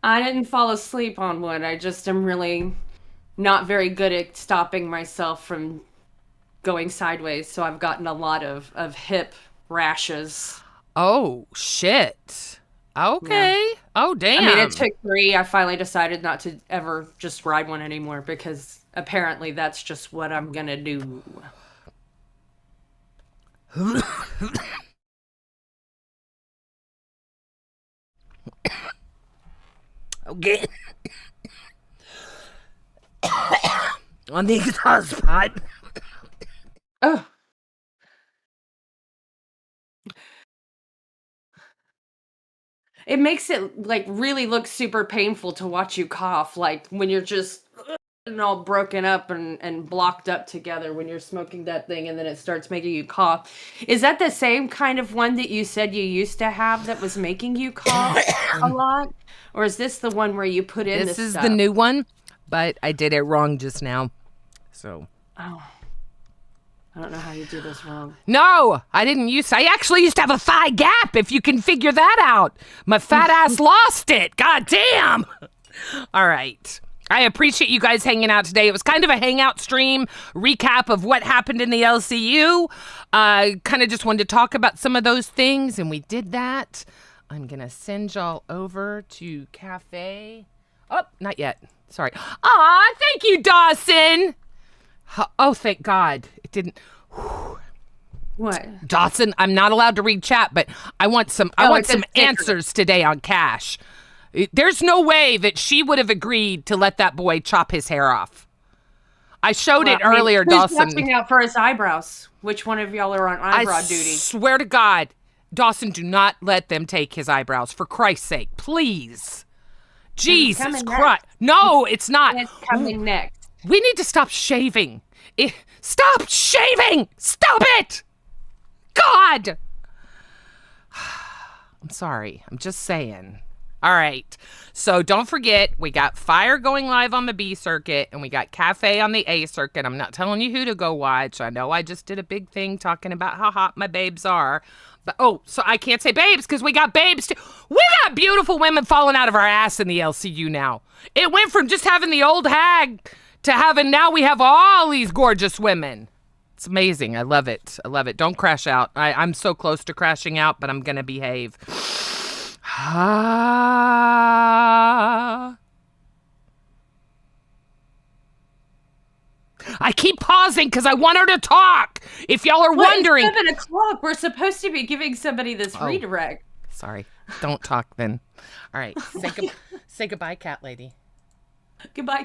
I didn't fall asleep on one. I just am really not very good at stopping myself from going sideways. So I've gotten a lot of hip rashes. Oh, shit. Okay. Yeah. Oh, damn. I mean, it took 3. I finally decided not to ever just ride one anymore because apparently that's just what I'm going to do. Okay. On the exhaust pipe. Oh. It makes it like really look super painful to watch you cough, like when you're just and all broken up and blocked up together when you're smoking that thing and then it starts making you cough. Is that the same kind of one that you said you used to have that was making you cough a lot? Or is this the one where you put in This is stuff? the new one, but I did it wrong just now. So. Oh. I don't know how you do this wrong. No, I actually used to have a thigh gap, if you can figure that out. My fat ass lost it. God damn. All right. I appreciate you guys hanging out today. It was kind of a hangout stream, recap of what happened in the LCU. Kind of just wanted to talk about some of those things, and we did that. I'm going to send y'all over to Cafe Oh, not yet. Sorry. Aw, thank you, Dawson. Oh, thank God. It didn't. What? Dawson, I'm not allowed to read chat, but I want some it's a sticker. answers today on Cash. There's no way that she would have agreed to let that boy chop his hair off. I showed it earlier, who's Dawson. watching out for his eyebrows? Which one of y'all are on eyebrow I duty? swear to God, Dawson, do not let them take his eyebrows, for Christ's sake, please. Jesus coming Christ. No, it's not. It's coming next. We need to stop shaving. Stop shaving! Stop it! God! I'm sorry. I'm just saying. All right. So don't forget, we got Fire going live on the B circuit, and we got Cafe on the A circuit. I'm not telling you who to go watch. I know I just did a big thing talking about how hot my babes are. But, so I can't say babes because we got babes too. We got beautiful women falling out of our ass in the LCU now. It went from just having the old hag to having, now we have all these gorgeous women. It's amazing. I love it. I love it. Don't crash out. I'm so close to crashing out, but I'm going to behave. I keep pausing because I want her to talk. If y'all are wondering. It's 7 o'clock. We're supposed to be giving somebody this redirect. Sorry. Don't talk then. All right. Say goodbye, cat lady. Goodbye,